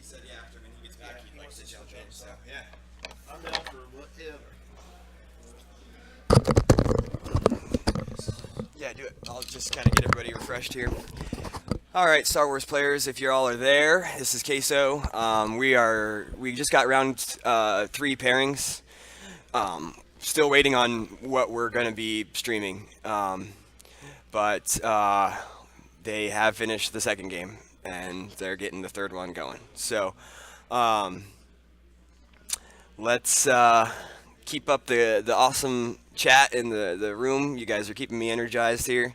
said, yeah, after when he gets back, he'd like to jump in. So yeah. I'm down for whatever. Yeah, do it. I'll just kind of get everybody refreshed here. All right, Star Wars players, if you all are there, this is Queso. We just got round 3 pairings. Still waiting on what we're going to be streaming, but they have finished the second game and they're getting the third one going. So um, let's keep up the awesome chat in the room. You guys are keeping me energized here.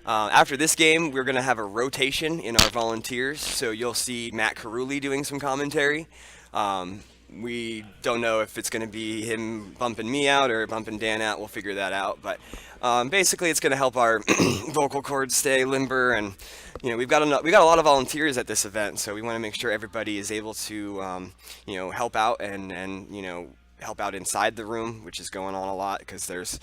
After this game, we're going to have a rotation in our volunteers. So you'll see Matt Carulli doing some commentary. We don't know if it's going to be him bumping me out or bumping Dan out. We'll figure that out. But basically, it's going to help our vocal cords stay limber. And we've got a lot of volunteers at this event, so we want to make sure everybody is able to help out and help out inside the room, which is going on a lot because there's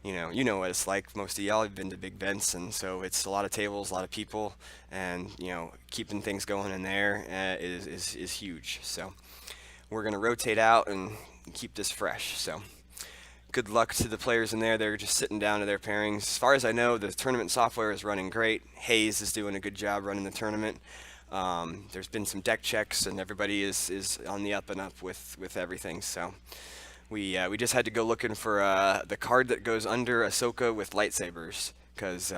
what it's like. Most of y'all have been to big events, and so it's a lot of tables, a lot of people, and keeping things going in there is huge. So we're gonna rotate out and keep this fresh. So good luck to the players in there. They're just sitting down to their pairings. As far as I know, the tournament software is running great. Hayes is doing a good job running the tournament. There's been some deck checks, and everybody is on the up and up with everything. So we just had to go looking for the card that goes under Ahsoka with lightsabers because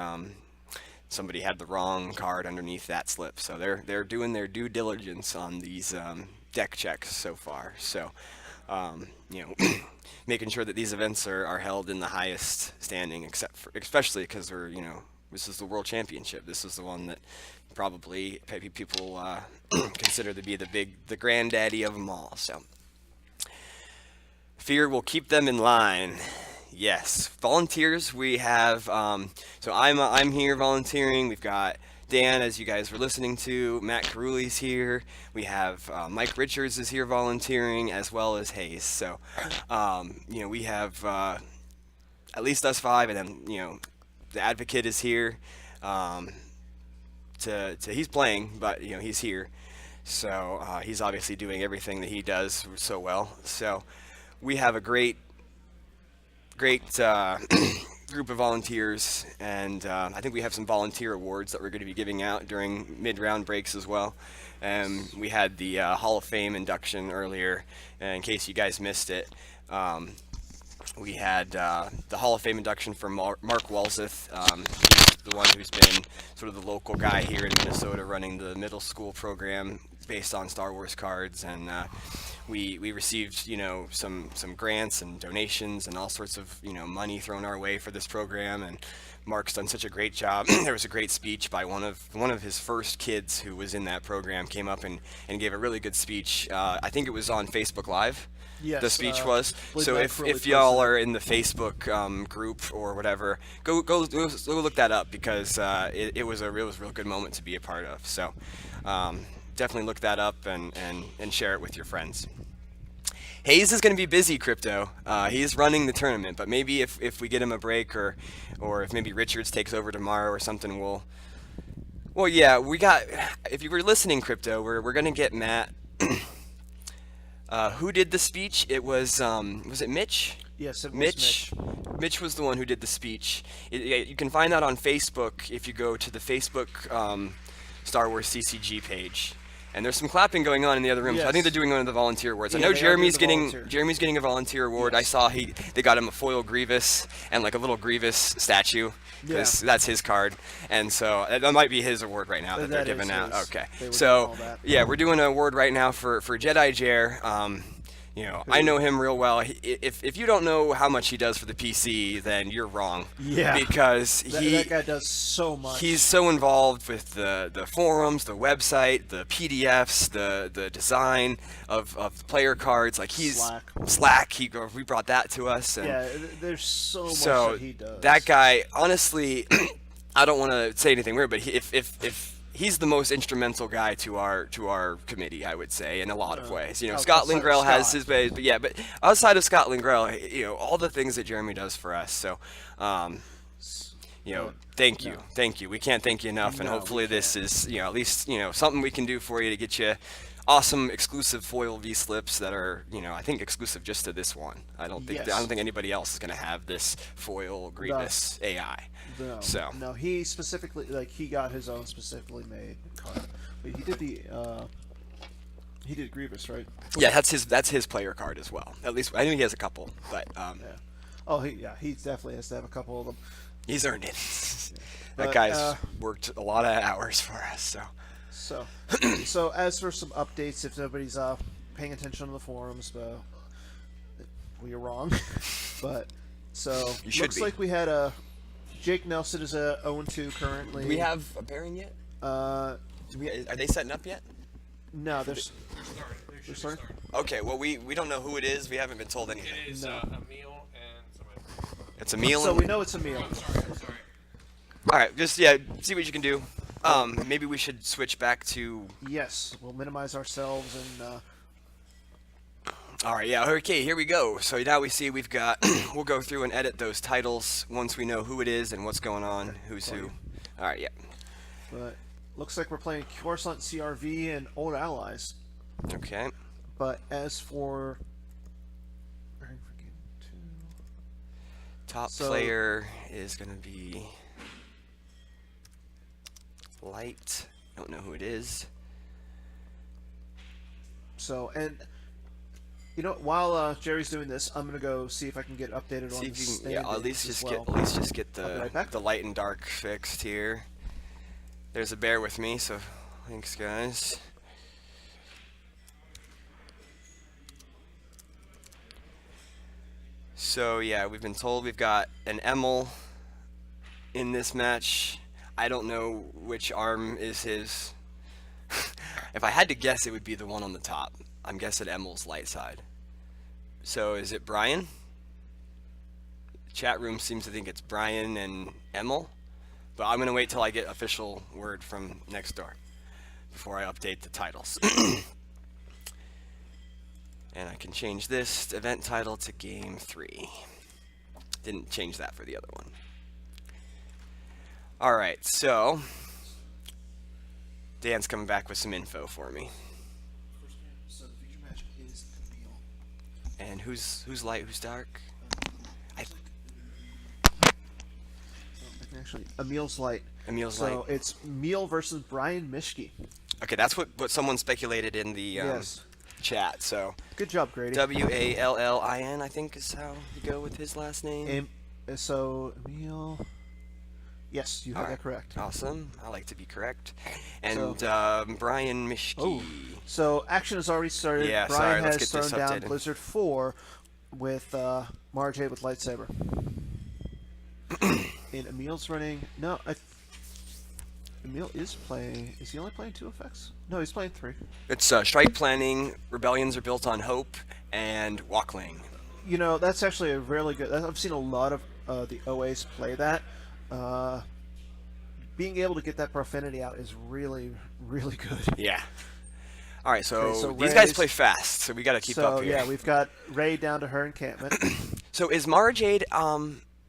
somebody had the wrong card underneath that slip. So they're doing their due diligence on these deck checks so far. So making sure that these events are held in the highest standing, especially because this is the World Championship. This is the one that probably people consider to be the granddaddy of them all. So fear will keep them in line. Yes, volunteers. We have. So I'm here volunteering. We've got Dan, as you guys were listening to. Matt Carulli's here. We have Mike Richards is here volunteering, as well as Hayes. So we have at least us 5, and then the advocate is here. He's playing, but he's here. So he's obviously doing everything that he does so well. So we have a great group of volunteers, and I think we have some volunteer awards that we're going to be giving out during mid-round breaks as well. We had the Hall of Fame induction earlier, in case you guys missed it. We had the Hall of Fame induction for Mark Walseth. He's the one who's been sort of the local guy here in Minnesota running the middle school program based on Star Wars cards, and we received some grants and donations and all sorts of money thrown our way for this program, and Mark's done such a great job. There was a great speech by one of his first kids who was in that program, came up and gave a really good speech. I think it was on Facebook Live. Yes, the speech was. So Mike really if y'all are in the Facebook group or whatever, go look that up because it was a real good moment to be a part of. So definitely look that up and share it with your friends. Hayes is going to be busy, Crypto. He's running the tournament, but maybe if we get him a break or if maybe Richards takes over tomorrow or something, well, yeah, if you were listening, Crypto, we're going to get Matt. Who did the speech? It was it Mitch? Yes, it was Mitch. Mitch was the one who did the speech. You can find that on Facebook if you go to the Facebook Star Wars CCG page. And there's some clapping going on in the other room. Yes. So I think they're doing one of the volunteer awards. Yeah, I know they are doing Jeremy's the getting a volunteer award. Yes. I saw they got him a foil Grievous and like a little Grievous statue because that's his card. And so that might be his award right now that they're giving out. his. Okay. They were So doing all that. yeah, we're doing an award right now for Jedi Jer. I know him real well. If you don't know how much he does for the PC, then you're wrong. Yeah. Because that guy does so much. he's so involved with the forums, the website, the PDFs, the design of the player cards. Like he's Slack. We brought that to us. And yeah, there's so much so that he does. that guy, honestly, I don't want to say anything weird, but if he's the most instrumental guy to our committee, I would say, in a lot of ways. Scott Lingrell has his ways, but outside of Scott Lingrell, all the things that Jeremy does for us. So, thank you. We can't thank you enough, and hopefully this is at least something we can do for you to get you awesome exclusive foil V slips that are, I think exclusive just to this one. I don't Yes. think anybody else is going to have this foil Grievous AI. No, So no, he specifically he got his own specifically made card. But he did he did Grievous, right? yeah, that's his player card as well. At least I think he has a couple, but Yeah. Oh, he definitely has to have a couple of them. he's earned it. That But, guy's worked a lot of hours for us. So So, so as for some updates, if nobody's paying attention on the forums, but we are wrong. But so You should looks be. like we had Jake Nelson is a 0-2 currently. do we have a pairing yet? Are Are they setting up yet? no, there's They're starting? Okay, well we don't know who it is. We haven't been told anything. It is No. Emil and somebody. It's a meal. So we know it's a meal. I'm sorry. All right, just see what you can do. Maybe we should switch back to. Yes, we'll minimize ourselves and All right, yeah. Okay, here we go. So now we see we've got. We'll go through and edit those titles once we know who it is and what's going on, who's who. All right, yeah. but looks like we're playing Coruscant CRV and Old Allies. Okay. But as for Top So- player is gonna be Light. Don't know who it is. so and you know while Jerry's doing this, I'm gonna go see if I can get updated on See the if you can, yeah, at least standings just as well. get I'll be right back. the light and dark fixed here. There's a bear with me, so thanks guys. So yeah, we've been told we've got an Emil in this match. I don't know which arm is his. If I had to guess, it would be the one on the top. I'm guessing Emil's light side. So is it Brian? Chat room seems to think it's Brian and Emil, but I'm gonna wait till I get official word from next door before I update the titles. And I can change this event title to Game 3. Didn't change that for the other one. Alright, so Dan's coming back with some info for me. So the feature match is Emil. And who's light, who's dark? Actually, Emil's light. Emil's So light. it's Emil versus Brian Mishke. Okay, that's what someone speculated in the Yes. chat. So Good job, Grady. Wallin, I think is how you go with his last name. So Emil. Yes, you have Alright. that correct. Awesome. I like to be correct. And So- Brian Mishke. Oh. So action has already started. Yeah, Brian sorry, let's has get this thrown down updated. Blizzard 4 with Marjade with lightsaber. And Emil's running. No, Emil is playing. Is he only playing 2 effects? No, he's playing 3. It's strike planning, rebellions are built on hope, and walkling. You know, that's actually a really good. I've seen a lot of the OAs play that. Being able to get that profanity out is really, really good. Yeah. All right, so, Okay, so these guys Ray's- play fast, so we got to keep up here. Yeah, we've got Ray down to her encampment. So is Mara Jade?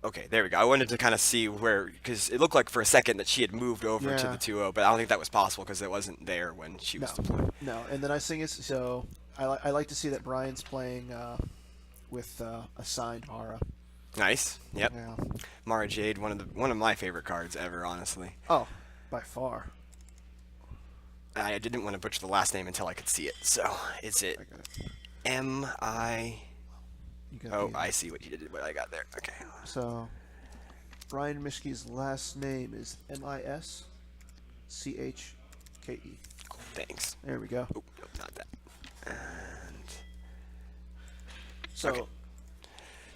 Okay, there we go. I wanted to kind of see where, because it looked like for a second that she had moved over to Yeah. the 2-0, but I don't think that was possible because it wasn't there when she was deployed. No, and the nice thing is, so I like to see that Brian's playing with assigned Mara. Nice. Yep. Yeah. Mara Jade, one of my favorite cards ever, honestly. Oh, by far. I didn't want to butcher the last name until I could see it. So is it I got it. M-I? You got Oh, the- I see what you did. What I got there. Okay. So, Brian Mishke's last name is Mischke. Cool. Thanks. There we go. Oh, nope, not that. And So, Okay.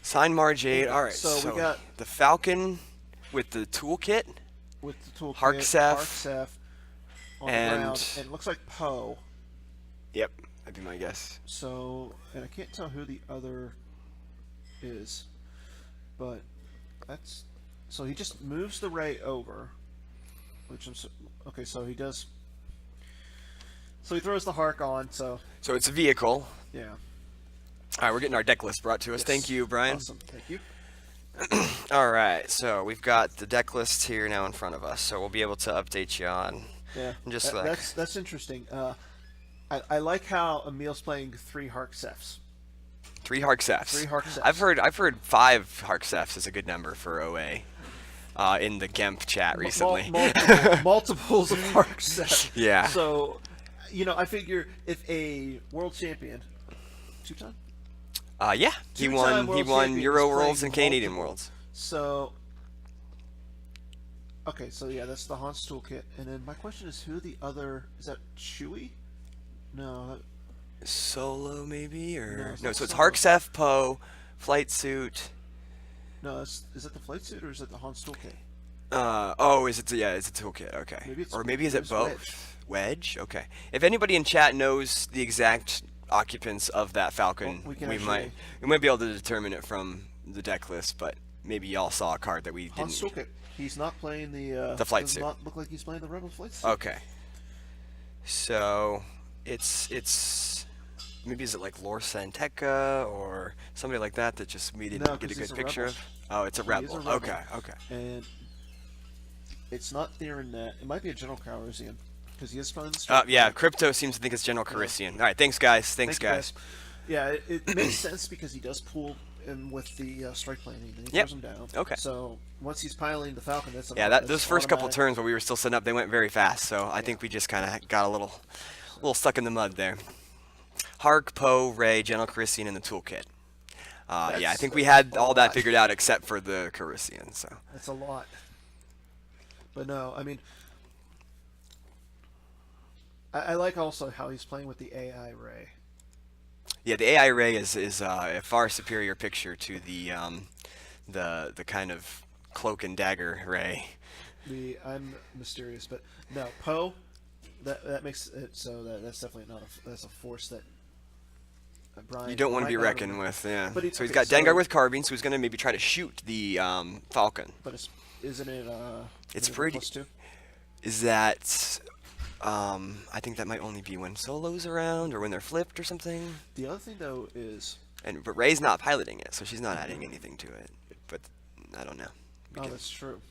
Sign Mara Jade. All right. So we got- the Falcon with the toolkit. with the toolkit, Harksef. Harksef on And- the ground, and it looks like Poe. Yep, that'd be my guess. So, and I can't tell who the other is, but that's so he just moves the Ray over, which I'm okay. So he does. So he throws the Hark on. So So it's a vehicle. yeah. All right, we're getting our deck list brought to us. Yes. Thank you, Brian. Awesome. Thank you. All right, so we've got the deck list here now in front of us, so we'll be able to update you on. Yeah. Just That- like- that's interesting. I like how Emil's playing 3 Harksefs. 3 Harksefs. 3 Harksefs. I've heard 5 Harksefs is a good number for OA. In the Gemp chat recently. Multiples of Harksef. Yeah. So, I figure if a world champion, 2-time? Yeah, he Two-time won. He world won champion Euro is Worlds playing and Canadian multiple. Worlds. So, okay, so yeah, that's the Hans toolkit. And then my question is, who the other is that? Chewie? No, Solo maybe No, or it's no? not So it's Solo. Harksef, Poe, Flight Suit. no. Is it the flight suit or is it the Hans toolkit? Is it? Yeah, it's a toolkit. Okay. Maybe it's- Or maybe is it it's both? Wedge. Okay. If anybody in chat knows the exact occupants of that Falcon, Well, we can we might be able to determine it from the deck list, but maybe y'all saw a card that we Hans didn't. toolkit. He's not playing the. The flight does suit. not look like he's playing the Rebel flight suit. Okay. So it's maybe is it like Lor Santeca or somebody like that just we didn't No, get a 'cause he's good a picture rebel. of? Oh, it's a He is rebel. a rebel. Okay, okay. And it's not Theron Net. It might be a General Calrissian because he is playing the. Yeah, Crypto seems to think it's General Carissian. All right, thanks guys. Thanks Thank you, guys. Yeah, it makes sense because he does pull in with the strike planning, and he Yep. throws him down. Okay. So once he's piloting the Falcon, that's Yeah, that's those first couple automatic. turns while we were still setting up, they went very fast. So I think we just kind of got a little stuck in the mud there. Hark, Poe, Ray, General Carissian, and the toolkit. Yeah, I That's think we had a all that lot. figured out except for the Carissian. So That's a lot. But no, I mean, I like also how he's playing with the AI Ray. yeah, the AI Ray is a far superior picture to the kind of cloak and dagger Ray. I'm mysterious, but no Poe. That makes it so that's definitely not that's a force that Brian. You don't want to might be not have- reckoned with, yeah. But So he's okay, got so- Dengar with carbine, so he's going to maybe try to shoot the Falcon. But isn't it? It's isn't it pretty- +2? Is that? I think that might only be when Solo's around or when they're flipped or something. The other thing though is But Ray's not piloting it, so she's not adding anything to it. But I don't know. oh, that's true.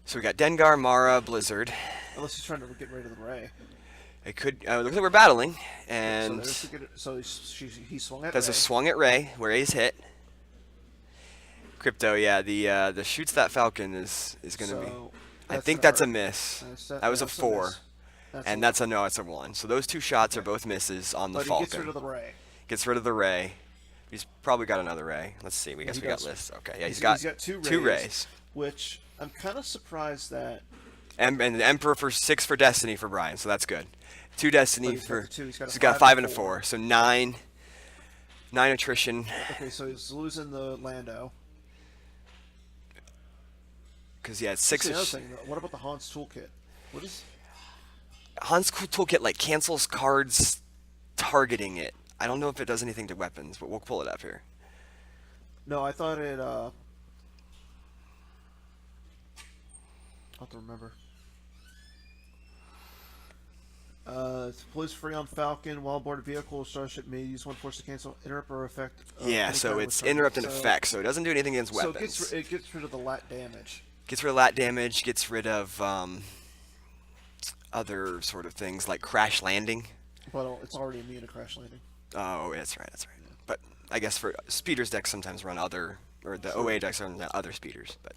So we got Dengar, Mara, Blizzard. Unless he's trying to get rid of the Ray. It could looks like we're battling, and He swung at there's Ray. a swung at Ray where Ray's hit. Crypto, yeah, the shoots that Falcon is going to be. I think that's a miss. That was a 4, and that's a no, it's a 1. So those 2 shots are both misses on the But Falcon. he gets rid of the Ray. Gets rid of the Ray. He's probably got another Ray. Let's see. We he got does. lists. Okay, yeah, He's got got 2 2 Rays, Rays. which I'm kind of surprised that. And the Emperor for 6 for Destiny for Brian, so that's good. 2 Destiny But he's got for. the 2, he's got a he's got 5 5 and and a a 4. 4, so 9 attrition. Okay, so he's losing the Lando. Because yeah, it's That's 6. the other thing. Though. What about the Hans toolkit? What is? Hans Toolkit like cancels cards targeting it. I don't know if it does anything to weapons, but we'll pull it up here. No, I thought it. I'll have to remember. Deploys free on Falcon while aboard a vehicle or starship may use 1 force to cancel interrupt or effect. Yeah, any so card it's with interrupt and target. effect, so it doesn't do anything against So weapons. it gets rid of the lat damage. Gets rid of lat damage, gets rid of other sort of things like crash landing. But it's already immune to crash landing. Oh, that's right, that's right. But I guess for speeders decks sometimes run other, or the OA decks run other speeders. But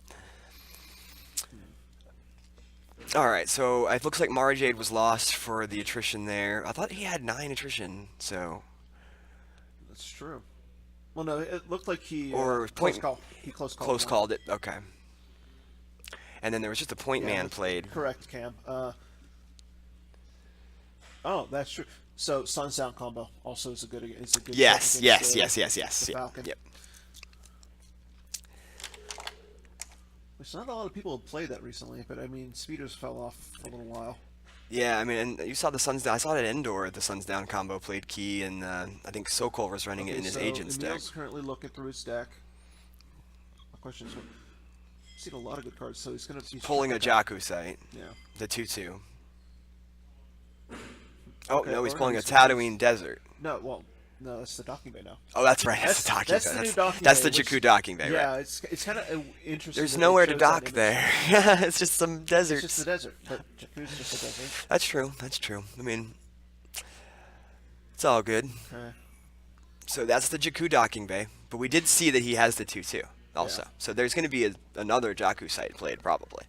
all right, so it looks like Mara Jade was lost for the attrition there. I thought he had 9 attrition, so That's true. Well, no, it looked like he Or close point- call. He close called. close one. called it. Okay. And then there was just a point Yeah, man that's played. Correct, Cam. Oh, that's true. So Sun Sound combo also is a good. It's a good. Yes, check yes, against yes, yes, yes. the Yep. Falcon. Yep. Which not a lot of people have played that recently, but I mean, speeders fell off for a little while. Yeah, I mean, and you saw the Suns Down. I saw it at Endor. The Suns Down combo played key, and I think Sokol was running it in his so agent's deck. Emil's currently looking through his deck. My question is, he's seen a lot of good cards, so he's gonna be Pulling a Jakku site, Yeah. the 2/2. Oh Okay, no, he's or pulling a he's gonna use- Tatooine Desert. No, well, No, that's the docking bay now. Oh, that's right. That's the docking That's bay. the new docking That's bay, the which- Jakku docking bay, Yeah, right? it's kind of interesting. There's that they nowhere to chose that dock image. there. It's just some It's deserts. just the desert, but Jakku's just a desert. That's true. That's true. I mean, it's all good. Okay. So that's the Jakku docking bay. But we did see that he has the 2-2 also. Yeah. So there's going to be another Jakku site played probably.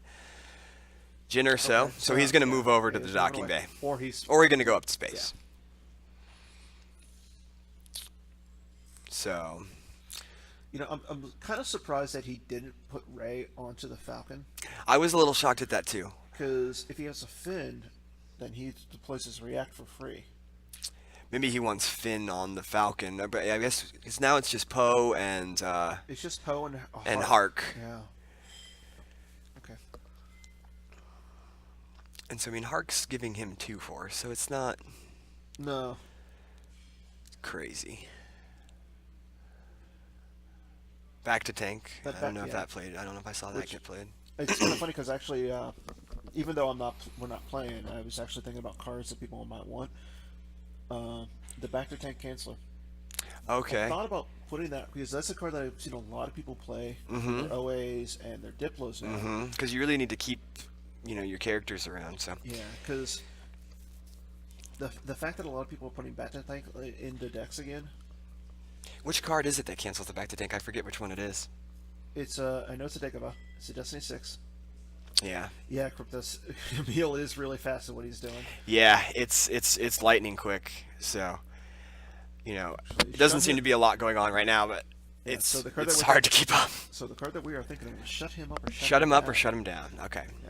Jin or so. Okay, So he's going to move over to yeah, the he's moving docking away. bay. Or he's Or we're going to go up to space. So, I'm kind of surprised that he didn't put Ray onto the Falcon, I was a little shocked at that too. because if he has a Finn, then he deploys his React for free. Maybe he wants Finn on the Falcon. But I guess because now it's just Poe and It's just Poe and Hark. Yeah. Okay. And so I mean Hark's giving him 2-4, so it's not No. crazy. Back to tank. That I don't back- know if yeah. that played. I don't know if I saw that Which- get played. It's kind of funny because actually, even though we're not playing, I was actually thinking about cards that people might want. The back to tank canceler. I Okay. thought about putting that because that's a card that I've seen a lot of people play. Mhm. Their OAs and their Diplos now. Because you really need to keep, your characters around. So Yeah, because the fact that a lot of people are putting back to tank into decks again. which card is it that cancels the back to tank? I forget which one it is. It's I know it's a Dagobah. It's a Destiny 6. Yeah. Yeah, Cryptos Emil is really fast at what he's doing. Yeah. It's lightning quick. So, it doesn't shut seem him- to be a lot going on right now, but Yeah, it's so the card that it's we- hard to keep up. So the card that we are thinking of is shut him up or Shut him up or down. shut him down. Okay. Yeah.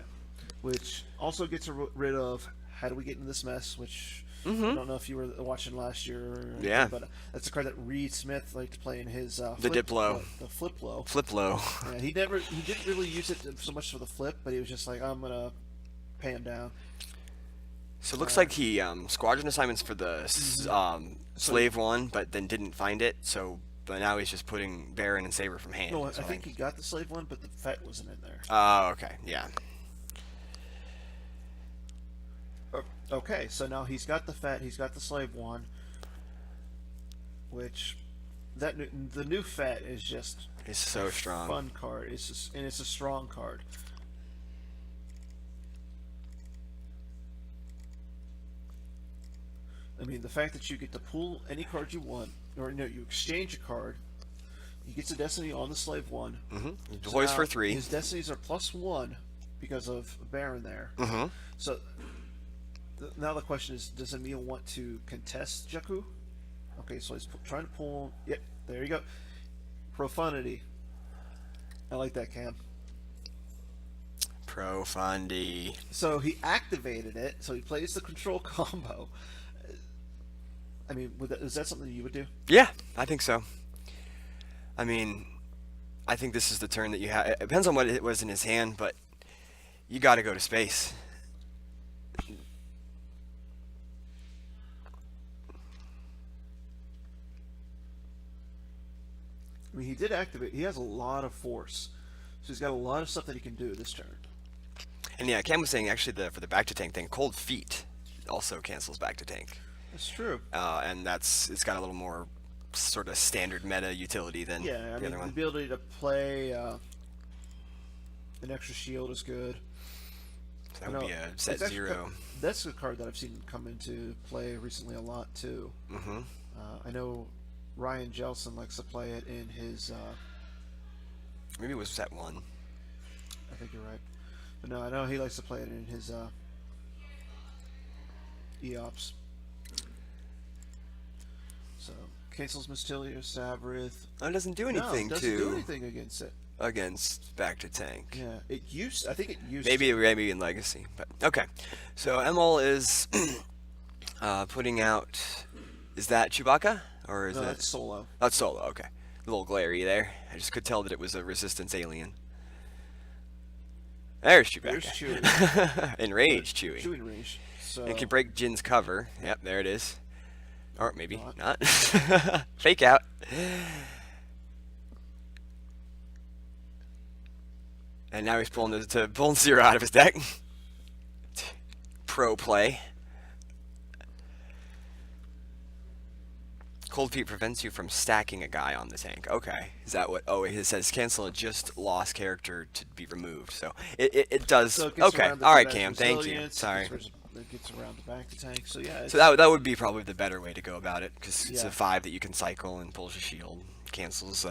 Which also gets rid of how do we get into this mess, which I don't know if you were watching last year or anything, Yeah. but that's a card that Reed Smith liked to play in his Diplo. the flip low. Flip low. Yeah, he didn't really use it so much for the flip, but he was just like, I'm gonna pay him down. So it looks like he squadron assignments for the slave one, but then didn't find it. So, but now he's just putting Baron and Saber from hand. No, I so think he got the slave one, but the Fett wasn't in there. Oh, okay, yeah. Okay, so now he's got the Fett, he's got the slave one, which the new Fett is just He's so strong. fun card. And it's a strong card. I mean, the fact that you get to pull any card you want, or no, you exchange a card. He gets a Destiny on the slave one. He deploys now for 3. His Destinies are +1 because of Baron there. So now the question is, does Emil want to contest Jakku? Okay, so he's trying to pull. Yep, there you go. Profundity. I like that, Cam. Profundi. So he activated it. So he plays the control combo. I mean, is that something you would do? Yeah, I think so. I mean, I think this is the turn that you have. It depends on what it was in his hand, but you got to go to space. I mean, he did activate. He has a lot of force, so he's got a lot of stuff that he can do this turn. And yeah, Cam was saying actually for the back to tank thing, Cold Feet also cancels back to tank. That's true. And it's got a little more sort of standard meta utility than Yeah, I the mean, other the one. ability to play an extra shield is good. So that would be a set it's actually 0. That's a card that I've seen come into play recently a lot too. I know Ryan Jelson likes to play it in his. Maybe it was set 1. I think you're right, but no, I know he likes to play it in his EOPS. So cancels Mystilia, Sabrith. Oh, it doesn't do No, anything it doesn't to do anything against it. against back to tank. Yeah, it used. I think it used. Maybe in Legacy, but okay. So Emil is putting out. Is that Chewbacca or is No, that? that's solo. That's Solo. Okay, a little glary there. I just could tell that it was a Resistance alien. There's Chewbacca. There's Chewie. Enraged Chewie. Chewing range. So It can break Jin's cover. Yep, there it is. Or maybe Not. not. Fake out. And now he's pulling Zero out of his deck. Pro play. Cold Feet prevents you from stacking a guy on the tank. Okay. Is that what? Oh, it says cancel a just lost character to be removed. So it does. So it gets Okay. around the All right, prevent Cam. Thank you. resilience, Sorry. It gets around the back of the tank. So yeah. So that would be probably the better way to go about it, because it's Yeah. a 5 that you can cycle and pulls your shield, cancels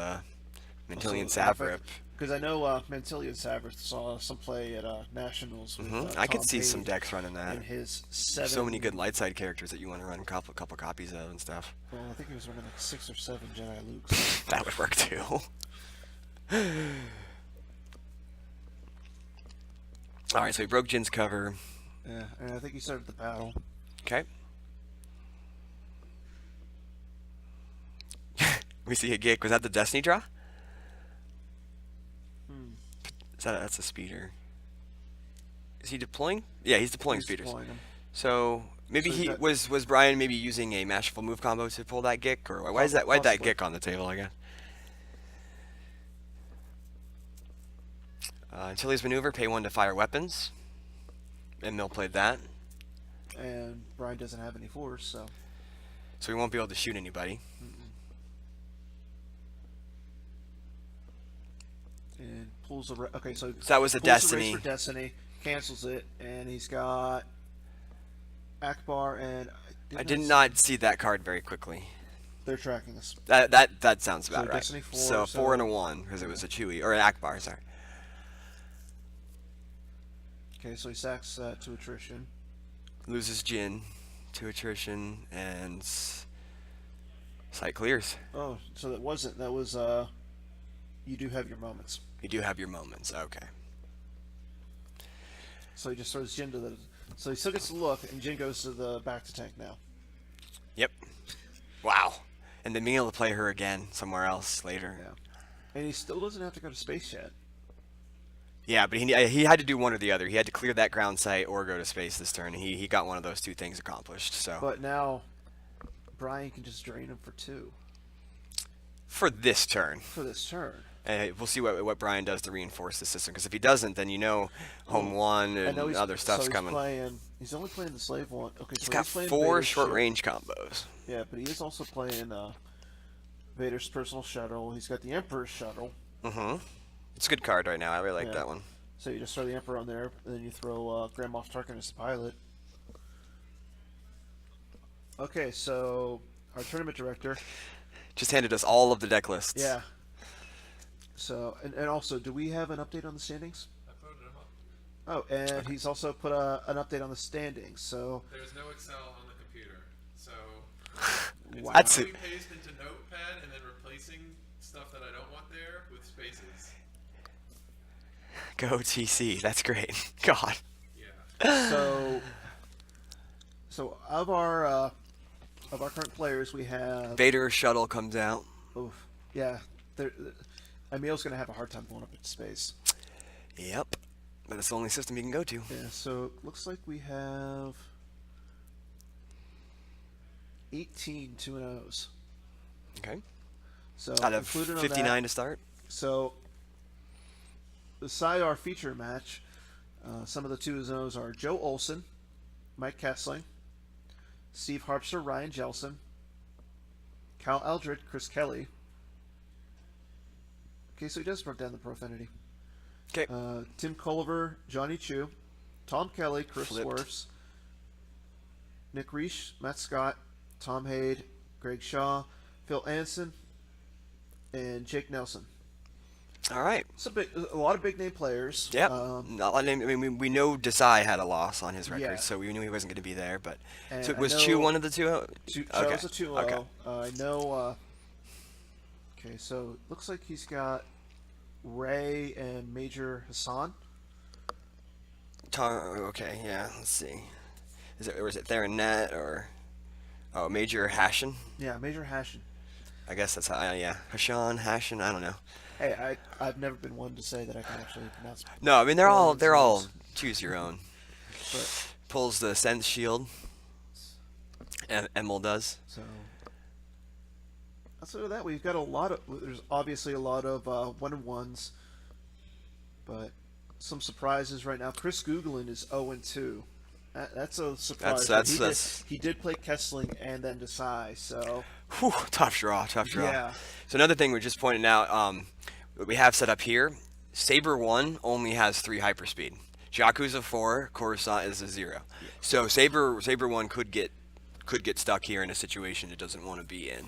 Mantilian Also, Savrip. Because I know Mantilian Savrip saw some play at Nationals. With, I could Tom see some Page decks running that. and his 7. So many good light side characters that you want to run a couple copies of and stuff. Well, I think he was running like 6 or 7 Jedi Lukes. That would work too. All right, so he broke Jin's cover. Yeah, and I think he started the battle. Okay. We see a Gik. Was that the Destiny draw? That's a speeder. Is he deploying? Yeah, he's deploying He's speeders. deploying him. So maybe So he that- was Brian maybe using a masterful move combo to pull that Gik, or why'd that Possibly. Gik on the table? I guess. Tilly's maneuver, pay 1 to fire weapons. And Mill played that, And Brian doesn't have any force, so. so he won't be able to shoot anybody. And pulls a. Okay, so. So that was a pulls the race Destiny. for Destiny, cancels it, and he's got Akbar and. I did not see that card very quickly. They're tracking us. That sounds about right. Destiny 4, so 4 so- and a 1 because it was a Chewie or an Akbar. Sorry. Okay, so he sacks that to attrition. Loses Jin to attrition and sight clears. Oh, so that wasn't. That was. You do have your moments. You do have your moments. Okay. So he just throws Jin to the. So he still gets to look, and Jin goes to the back to tank now. Yep. Wow. And then being able to play her again somewhere else later. Yeah. And he still doesn't have to go to space yet. Yeah, but he had to do one or the other. He had to clear that ground site or go to space this turn. He got one of those two things accomplished. So But now, Brian can just drain him for 2 for this turn, for this turn. we'll see what Brian does to reinforce the system. Because if he doesn't, then home 1 I and know other stuff's he's coming. He's only playing the slave one. Okay, He's so got playing 4 Vader's short ship. range combos. Yeah, but he is also playing Vader's personal shuttle. He's got the Emperor's shuttle. It's a good card right now. I really like Yeah. that one. So you just throw the Emperor on there, and then you throw Grand Moff Tarkin as the pilot. Okay, so our tournament director. Just handed us all of the deck lists. Yeah. So, and also, do we have an update on the standings? I put them up. Oh, and he's also put an update on the standings. So, There's no Excel on the computer, so it's wow. That's copy it. paste into Notepad and then replacing stuff that I don't want there with spaces. Go TC. That's great. God. Yeah. So of our current players, we have. Vader shuttle comes out. Oof, yeah, Emil's gonna have a hard time going up into space. Yep. But it's the only system you can go to. Yeah, so it looks like we have 18 2-0s. Okay. So Out of included on 59 that, to start. so the Syar feature match, some of the 2-0s are Joe Olson, Mike Kessling, Steve Harpster, Ryan Jelson, Cal Eldred, Chris Kelly. Okay, so he does run down the profanity. Okay. Tim Culliver, Johnny Chu, Tom Kelly, Chris Flipped. Swerves, Nick Reich, Matt Scott, Tom Haid, Greg Shaw, Phil Anson, and Jake Nelson. All right. It's a lot of big name players. Yep. Not a lot of name- I mean, we know Desai had a loss on his record, Yeah. so we knew he wasn't going to be there. But And so I was know- Chu one of the two? Charles a 2-0. Okay. I know. Okay, so it looks like he's got Ray and Major Hassan. Okay. Yeah. Let's see. Was it Theranet or Major Hashin? Yeah, Major Hashin. I guess that's how. Yeah. Hashan. I don't know. Hey, I've never been one to say that I can actually pronounce. No, I mean they're all names. choose your own. But Pulls the sense shield. Emil does. so outside of that, we've got a lot of. There's obviously a lot of 1-1s, but some surprises right now. Chris Googlen is 0-2. That's a surprise. He did play Kessling and then Desai, so Whew, tough draw, tough draw. yeah. So another thing we're just pointing out, what we have set up here, Saber 1 only has 3 hyperspeed. Jakku's a 4, Coruscant is a 0. So Saber 1 could get stuck here in a situation it doesn't want to be in.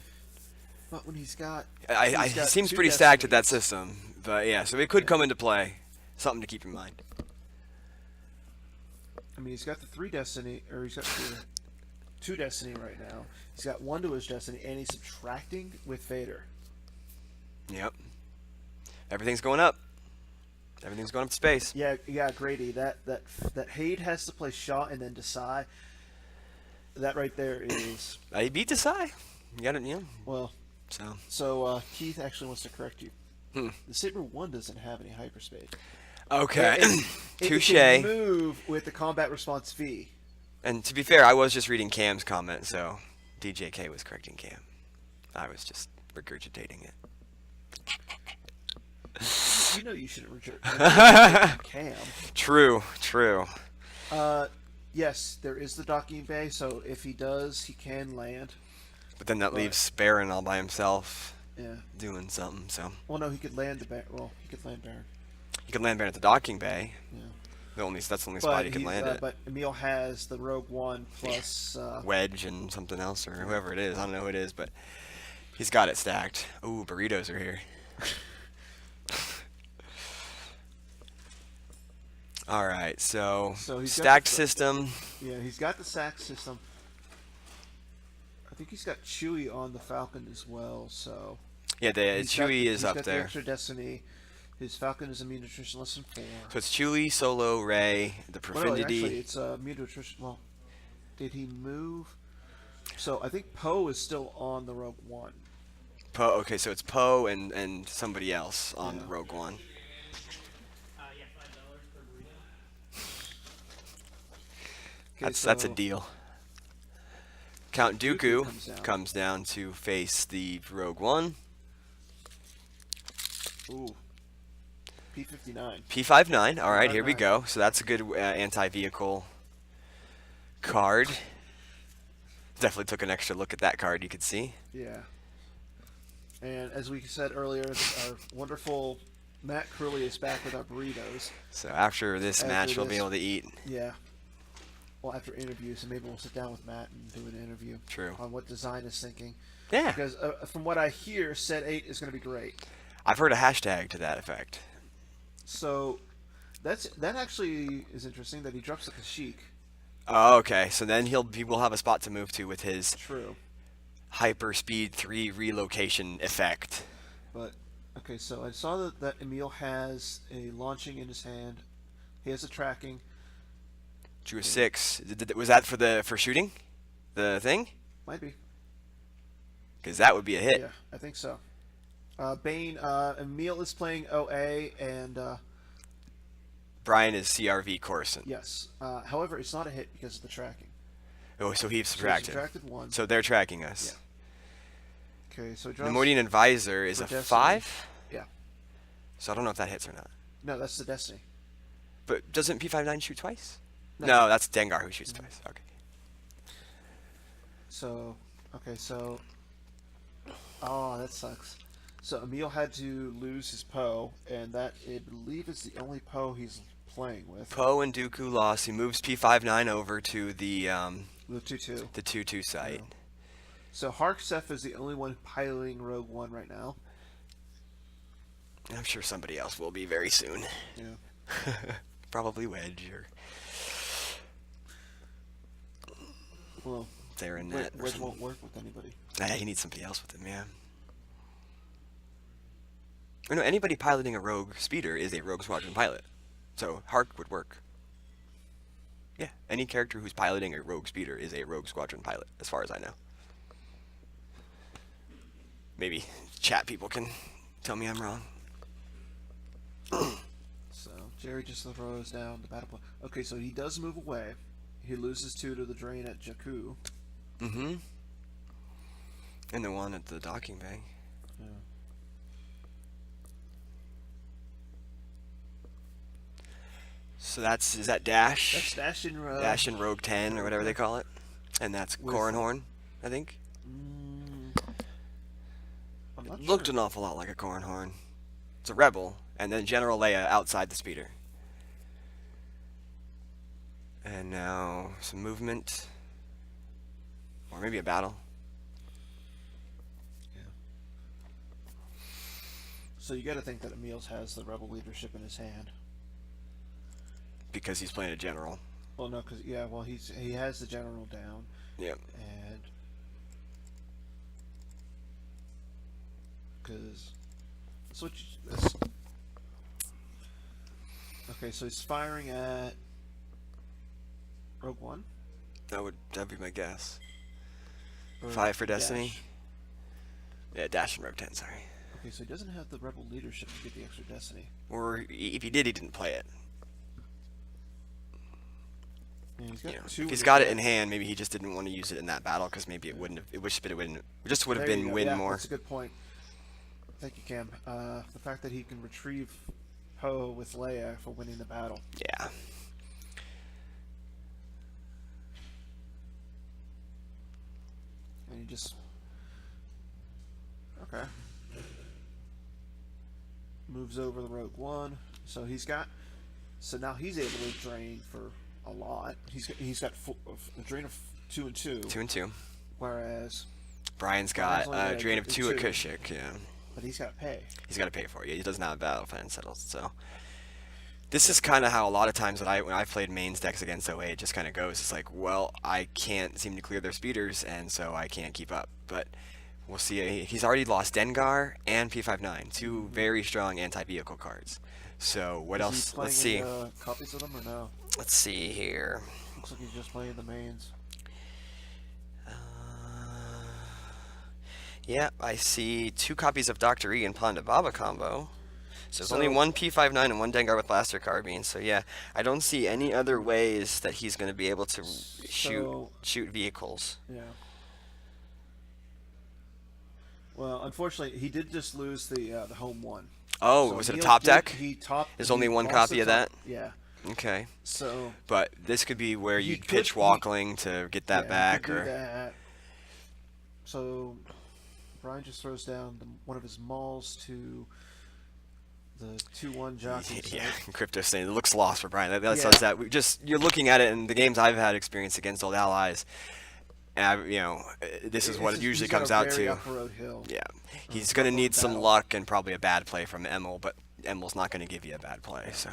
But when he's got, He seems pretty stacked with that system, but yeah, so it could come into play. Something to keep in mind. I mean, he's got the 3 Destiny, or he's got the 2 Destiny right now. He's got 1 to his Destiny, and he's subtracting with Vader. Yep. Everything's going up. Everything's going up to space. Yeah, Grady. That Haid has to play Shaw and then Desai. That right there is He beat Desai. You got it, yeah. well. So Keith actually wants to correct you. The Saber 1 doesn't have any hyperspeed. okay, touche. It can move with the combat response V. And to be fair, I was just reading Cam's comment, so DJK was correcting Cam. I was just regurgitating it. You know you shouldn't reject Cam. True. Yes, there is the docking bay, so if he does, he can land. But then that leaves Baron all by himself Yeah. doing something, so. Well, no, he could land the Baron. Well, he could land Baron. He could land Baron at the docking bay. Yeah. That's the only spot he could land it. But Emil has the Rogue One plus Wedge and something else, or whoever it is. I don't know who it is, but he's got it stacked. Ooh, burritos are here. All right, so he's got stacked the- system. Yeah, he's got the sack system. I think he's got Chewie on the Falcon as well, so Yeah, Chewie is up he's got there. The extra Destiny. His Falcon is immune to attrition less than 4. So it's Chewie, Solo, Rey, the Well, no, Profundity. actually, it's immune to attrition. Well, did he move? So I think Poe is still on the Rogue One. Poe. Okay, so it's Poe and somebody else on Yeah. Rogue One. Yeah, $5 per burrito. Okay, That's a so- deal. Count Dooku Dooku comes down to face the Rogue One. Ooh. P-59. P59. All right, here we P59. go. So that's a good anti-vehicle card. Definitely took an extra look at that card. You could see. Yeah. And as we said earlier, our wonderful Matt Curley is back with our burritos. So after this After match, we'll be this- able to eat. Yeah. Well, after interviews, and maybe we'll sit down with Matt and do an interview. True. On what design is thinking. Yeah. Because from what I hear, Set 8 is going to be great. I've heard a hashtag to that effect. So that actually is interesting that he drops the Kashyyyk. Oh, okay. So then he will have a spot to move to with his True. Hyperspeed 3 relocation effect. But okay, so I saw that Emil has a launching in his hand. He has a tracking. Drew a 6. Was that for shooting? The thing? Might be. Because that would be a hit. Yeah, I think so. Bane, Emil is playing OA, and Brian is CRV Coruscant. yes. However, it's not a hit because of the tracking. Oh, so he's So he subtracted. subtracted 1. So they're tracking us. Okay, so he The draws. Mordian Advisor is for a Destiny. 5. Yeah. So I don't know if that hits or not. No, that's the Destiny. But doesn't P59 shoot twice? No. No, that's Dengar who shoots twice. Okay. So, okay, so. Oh, that sucks. So Emil had to lose his Poe, and that I believe is the only Poe he's playing with. Poe and Dooku lost. He moves P59 over to the The 2-2. 2-2 site. Yeah. So Harksef is the only one piloting Rogue One right now. I'm sure somebody else will be very soon. Yeah. Probably Wedge or Well, Theron Wedge Net. or Wedge something. won't work with anybody. Nah, he needs somebody else with him, yeah. Or no, anybody piloting a rogue speeder is a rogue squadron pilot. So Hark would work. Yeah, any character who's piloting a rogue speeder is a rogue squadron pilot, as far as I know. Maybe chat people can tell me I'm wrong. So Jerry just throws down the battle point. Okay, so he does move away. He loses 2 to the drain at Jakku. Mm-hmm. And the one at the docking bay. Yeah. So is that Dash? That's Dash and Dash and Rogue 10 or whatever they call it. And that's With- Cornhorn, I think. I'm not Looked sure. an awful lot like a Cornhorn. It's a Rebel, and then General Leia outside the speeder. And now some movement. Or maybe a battle. So you got to think that Emil's has the rebel leadership in his hand. Because he's playing a general. Well, no, because he has the general down, Yep. and because okay, so he's firing at Rogue One. That'd be my guess. Or 5 for Destiny. Dash. Yeah, Dash and Rogue 10, sorry. Okay, so he doesn't have the rebel leadership to get the extra Destiny. Or if he did, he didn't play it. And he's got You know, two if he's with got his it in hand. hand, maybe he just didn't want to use it in that battle because maybe it wouldn't have. It just would have There you been go. win Yeah, more. That's a good point. Thank you, Cam. The fact that he can retrieve Poe with Leia for winning the battle. Yeah. And he just moves over the Rogue One. So now he's able to drain for a lot. He's got a drain of 2 and 2. 2 and 2. Whereas, Brian's got only a got drain of 2 at 2. Kushik. Yeah. but he's got to pay. He's got to pay for it. Yeah, he doesn't have a battle plan settled. So this is kind of how a lot of times when I've played mains decks against OA, it just kind of goes. It's like, well, I can't seem to clear their speeders, and so I can't keep up. But we'll see. He's already lost Dengar and P59, 2 very strong anti-vehicle cards. So what Is else? he playing Let's see. any, copies of them or no? Let's see here. Looks like he's just playing the mains. Yeah, I see 2 copies of Dr. E and Ponda Baba combo. So there's only So- 1 P59 and 1 Dengar with Blaster Carbine. So yeah, I don't see any other ways that he's going to be able to shoot vehicles. Yeah. Well, unfortunately, he did just lose the home one. Oh, So was it a Neil top did- deck? He topped. There's he only one lost copy the of that? top- Yeah. Okay. So But this could be where you could- pitch he- Walkling to get that yeah, he back, could do or that. So Brian just throws down one of his mauls to the 2-1 jockey. yeah, Crypto saying it looks lost for Brian. That's Yeah. that. You're looking at it in the games I've had experience against old allies, and this is what it usually comes out to. Yeah, he's going to need some luck and probably a bad play from Emil, but Emil's not going to give you a bad play. So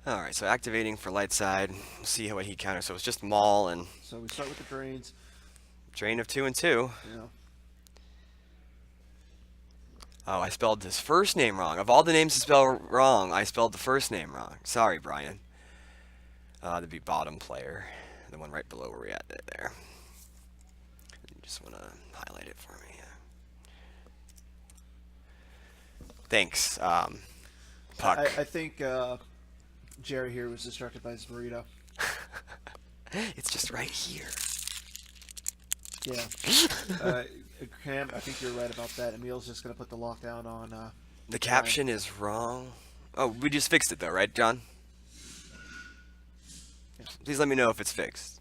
all right, so activating for light side. See what he counters. So it's just Maul and So we start with the drains. drain of 2 and 2. You know, Oh, I spelled his first name wrong. Of all the names to spell wrong, I spelled the first name wrong. Sorry, Brian. That'd be bottom player, the one right below where we at there. You just want to highlight it for me. Thanks, Puck. I think Jerry here was distracted by his burrito. It's just right here. Yeah. Cam, I think you're right about that. Emil's just going to put the lockdown on. The caption is wrong. Oh, we just fixed it though, right, John? Yeah. Please let me know if it's fixed.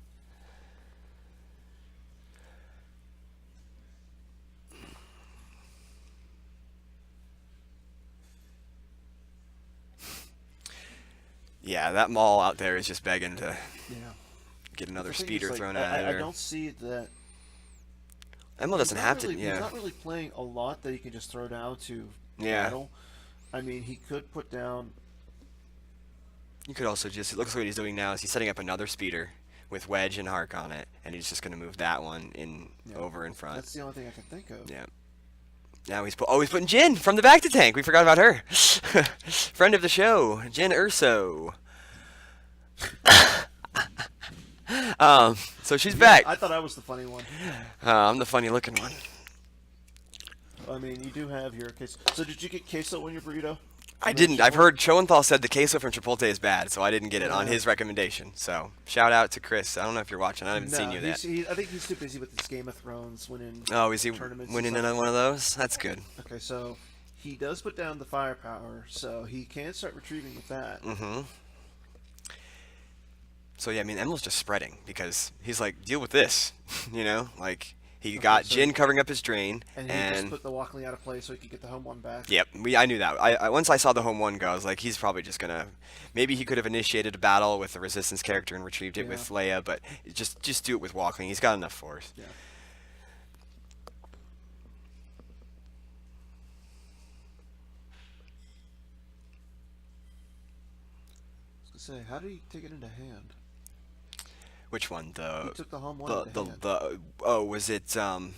Yeah, that Maul out there is just begging to Yeah. get another The thing speeder is, like, thrown I at her. don't see that. Emil doesn't he's have not to. really, Yeah. He's not really playing a lot that he can just throw down to Yeah. battle. I mean, he could put down. You could also just, it looks like what he's doing now is he's setting up another speeder with Wedge and Hark on it, and he's just going to move that one in over in front. That's the only thing I can think of. Yeah. Now he's putting Jin from the back to tank. We forgot about her. Friend of the show, Jin Urso. So she's back. I thought I was the funny one. I'm the funny looking one. I mean, you do have your case. So did you get queso on your burrito? I didn't. I've heard Schoenthal said the queso from Chipotle is bad, so I didn't get it on his recommendation. So shout out to Chris. I don't know if you're watching. I haven't seen you yet. I think he's too busy with this Game of Thrones winning. Oh, is he tournaments and winning stuff. another one of those? That's good. Okay, so he does put down the firepower, so he can start retrieving with that. Mm-hmm. So yeah, I mean, Emel's just spreading because he's like, deal with this, you know, like. He got so- Jin covering up his drain, And he just put the Walkling out of play so he could get the home one back. yep, I knew that. I once I saw the home one go, I was like, he's probably just gonna. Maybe he could have initiated a battle with the resistance character and retrieved it with Leia, but just do it with Walkling. He's got enough force. Yeah. I was gonna say, how did he take it into hand? Which one? He The took the home one into hand. oh, was it Well,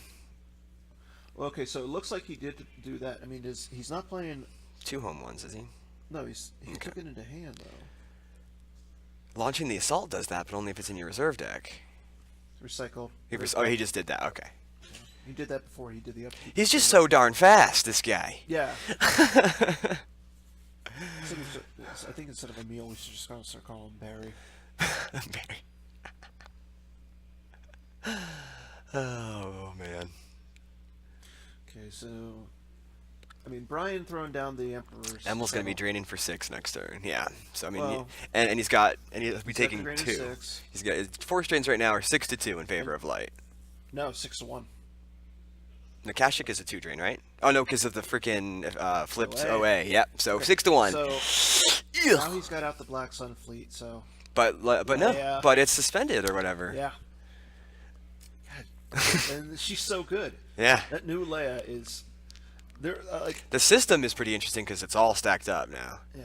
okay, so it looks like he did do that. I mean, he's not playing. 2 home ones? Is he? No, he took it into hand though. Launching the assault does that, but only if it's in your reserve deck. Recycled. He just did that. Okay. He did that before he did the upkeep. He's just so darn fast, this guy. Yeah. I think instead of Emil, we should just start calling him Barry. Barry. Oh man. Okay, so I mean, Brian throwing down the Emperor's. Emel's gonna be draining for 6 next turn. Yeah. So I mean, Well, and he'll be got the taking drain of 2. 6. He's got his force drains right now are 6-2 in favor of light. No, 6-1. Nakashik is a 2 drain, right? Oh no, because of the freaking flipped OA. OA. Yep. So 6-1. So now Ugh. he's got out the Black Sun fleet. So But no, Yeah. but it's suspended or whatever. yeah. God. And she's so good. Yeah. That new Leia is. They're like The system is pretty interesting because it's all stacked up now. yeah.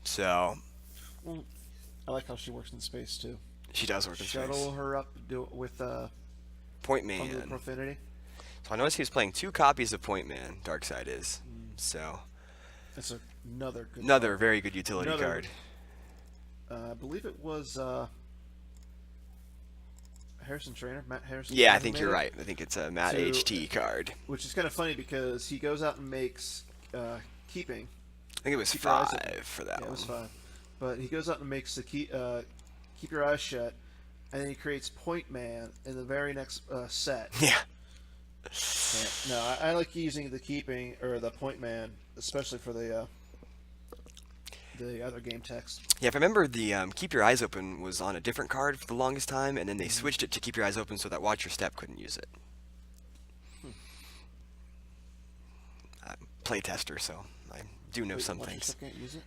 So Well, I like how she works in space too. she does work in Shuttle space. her up with Point Bundle of Man. Profanity. So I noticed he was playing 2 copies of Point Man. Darkseid is. So That's another good. another very good utility Another- card. I believe it was Harrison Trainer, Matt Harrison. Yeah, I Trainer think made you're it, right. I think it's a Matt So- HT card. Which is kind of funny because he goes out and makes keeping. I think it was Keep Your Eyes 5 for that Yeah, it one. was 5. But he goes out and makes the keep your eyes shut, and then he creates Point Man in the very next set. Yeah. Yeah, no, I like using the keeping or the Point Man, especially for the other game text. Yeah, if I remember, the Keep Your Eyes Open was on a different card for the longest time, and then they switched it to Keep Your Eyes Open so that Watch Your Step couldn't use it. I'm a playtester, so I do know Wait, some Watch Your things. Step can't use it?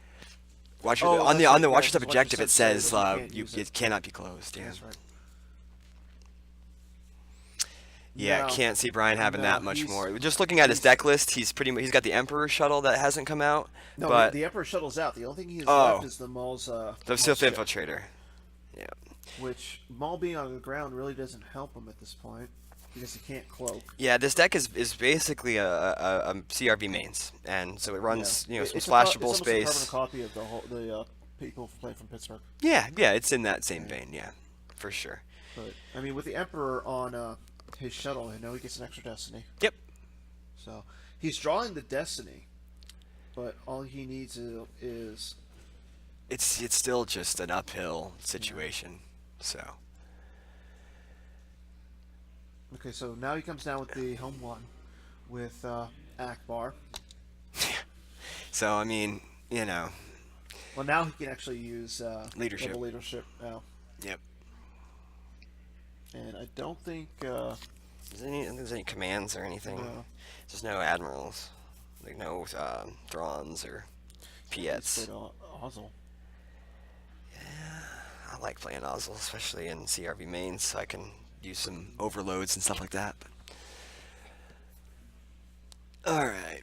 Watch Oh, Your, on the that's on the right, Watch yeah, Your Step because Watch Your objective, it Step says says you can't use it it. cannot be closed. Yeah. That's right. Yeah, No. can't see Brian having No, that much he's- more. Just looking at his deck list, he's got the Emperor shuttle that hasn't come out, No, but the Emperor shuttle's out. The only thing he has Oh. left is the Maul's. the Maul's Sith ship, Infiltrator. Yeah. which Maul being on the ground really doesn't help him at this point because he can't cloak. Yeah, this deck is basically a CRV mains, and so it runs some It's splashable almost a space. carbon copy of the people playing from Pittsburgh. Yeah, it's in that same vein. Yeah, for sure. But I mean, with the Emperor on his shuttle, I know he gets an extra destiny. Yep. So he's drawing the destiny, but all he needs is It's still just an uphill situation. So okay. So now he comes down with the home one with Akbar. so I mean, Well, now he can actually use Leadership. double leadership now, yep. and I don't think There's any commands or anything. No. There's no admirals, like no Thrawns or he's Piets. played Ozzel. I like playing Ozzel, especially in CRV mains, so I can use some overloads and stuff like that. All right.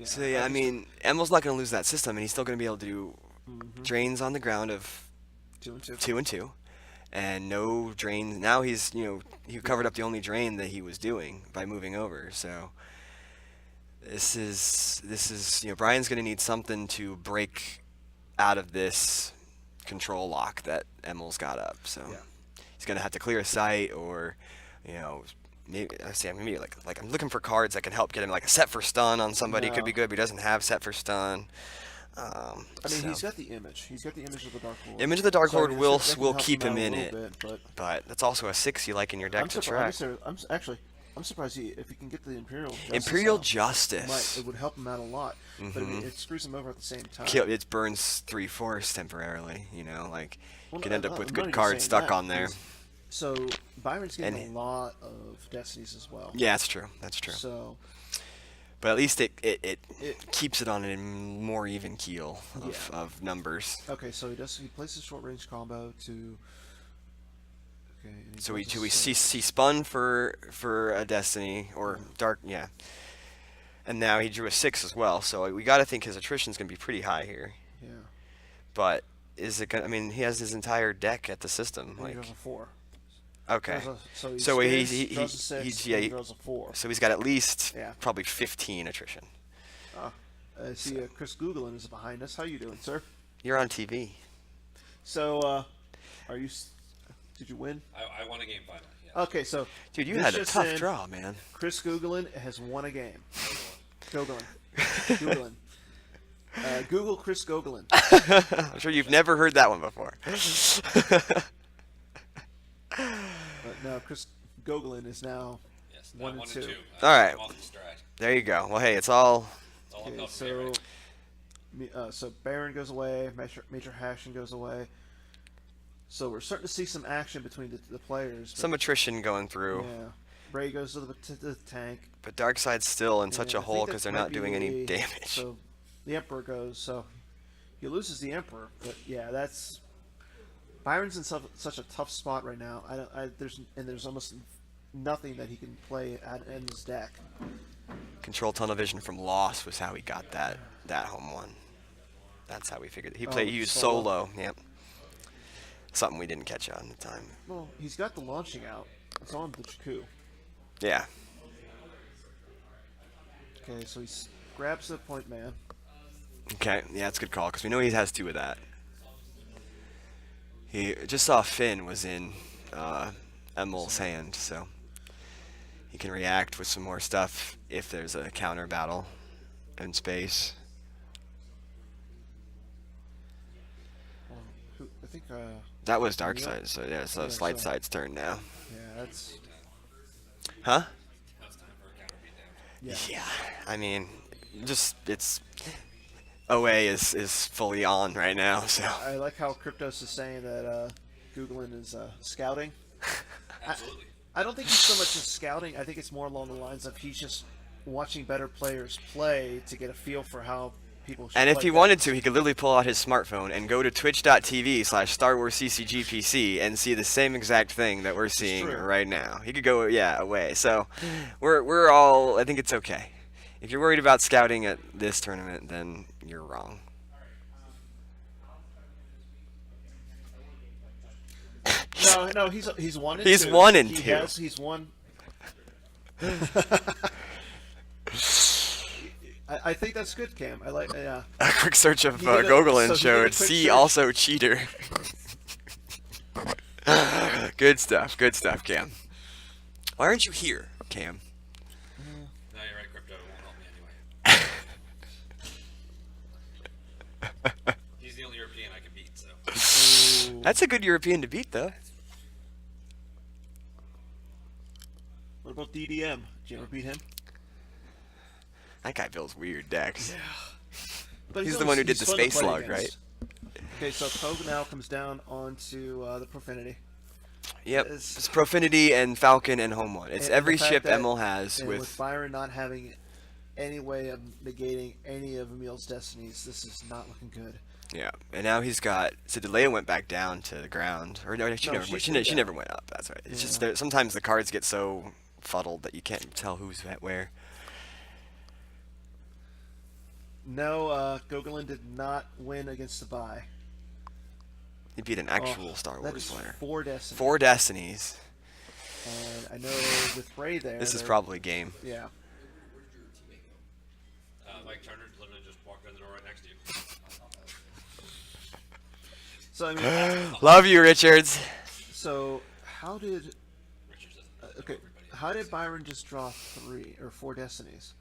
So yeah, I mean, Emel's not going to lose that system, and he's still going to be able to do drains on the ground of 2 and 2. 2 and 2, and no drains. Now he's he covered up the only drain that he was doing by moving over. So this is Brian's going to need something to break out of this control lock that Emel's got up. So Yeah. he's going to have to clear a site or maybe I see. Maybe like I'm looking for cards that can help get him like a set for stun on somebody. Could be No. good, but he doesn't have set for stun. I mean, he's got the image. He's got the image of the Dark Lord. Image of the Dark So, I Lord mean, will that can will help keep out him a in little it, bit, but that's also a 6 you like in your deck I'm to surprised. track. I'm surprised if he can get the Imperial Justice Imperial out, Justice. it would help him out a lot. But it screws him over at the same time. It burns 3/4 temporarily. You know, like Well, you can no, end up I'm with not good even cards saying stuck that, on there. because- So Byron's getting And- a lot of Destinies as well. Yeah, that's true. That's true. So But at least it It- keeps it on a more even keel Yeah. of numbers. okay, so he plays a short range combo to. Okay. and he So we plays a we six. see spun for a Destiny or Dark, yeah. And now he drew a 6 as well. So we got to think his attrition's gonna be pretty high here. Yeah. But is it gonna? I mean, he has his entire deck at the system. And he Like, draws a 4. okay. So he So spins, he draws a 6, yeah, and he- draws a 4. So he's got at least Yeah. probably 15 attrition. I see Chris Googlen is behind us. How you doing, sir? You're on TV. So, are you? Did you win? I won a game finally. Yeah. Okay, so Dude, you this had a just tough in, draw, man. Chris Googlen has won a game. Googlen. Googlen. Google Chris Googlen. I'm sure you've never heard that one before. But no, Chris Googlen is now Yes, 1 and 1 2. and 2. All right. I'm off the stride. There you go. Well, hey, it's all It's all Okay, uphill from here, so right? so Baron goes away, Major Hashing goes away. So we're starting to see some action between the players. but- some attrition going through. Yeah. Bray goes to the tank. But Darkseid's still in such and a I hole think because that they're not might doing any be- damage. So the Emperor goes. So he loses the Emperor. But yeah, that's Byron's in such a tough spot right now. There's almost nothing that he can play in his deck. Control tunnel vision from Lost was how he got that home one. That's how we figured it. He used solo. solo. Yep. Something we didn't catch on at the time. Well, he's got the launching out. It's on the Jakku. Yeah. Okay, so grabs the point man. Okay. Yeah, that's a good call because we know he has 2 of that. He just saw Finn was in Emel's hand, so he can react with some more stuff if there's a counter battle in space. I think. That was Darkseid, so yeah, so Yeah, it's Light so- Side's turn now. Yeah, that's. Huh? Now it's time for a counter beatdown. Yeah. Yeah, I mean, just it's OA is fully on right now, so I like how Kryptos is saying that Googlen is scouting. Absolutely. I don't think he's so much as scouting. I think it's more along the lines of he's just watching better players play to get a feel for how people should and if play he better. wanted to, he could literally pull out his smartphone and go to twitch.tv/Star Wars CCGPC and see the same exact thing that we're seeing true. right now. He could go away. So we're all. I think it's okay. If you're worried about scouting at this tournament, then you're wrong. No, he's won in He's 2. 1 in He 2. He's won. I think that's good, Cam. I like. Yeah. A quick search of He did a- Gogolin so he did a showed quick see search. also cheater. Good stuff, Cam. Why aren't you here, Cam? No, you're right, Crypto. It won't help me anyway. He's the only European I can beat, so. Ooh. That's a good European to beat, though. What about DDM? Did you ever beat him? That guy builds weird decks. But He's the one who did the fun to space play log, against. Okay, so Pogue now comes down onto the Profanity. Yep, It's- it's Profinity and Falcon and Home One. It's And every the fact ship that- Emil has And with. with Byron not having any way of negating any of Emil's destinies, this is not looking good. Yeah, and now he's got. So Delea went back down to the ground, or no, she No, never. she Went, stayed she down. never went up. That's right. It's just Yeah. that sometimes the cards get so fuddled that you can't tell who's at where. No, Gogolin did not win against the bye. He beat an actual Star That Wars is player. 4 destinies. 4 Destinies. And I know with Ray there. This is they're- probably game. Yeah. Mike Turner literally just walked in the door right next to you. So I mean, Love you, Richards. so how did Richards doesn't know okay? everybody. how did Byron just draw 3 or 4 destinies?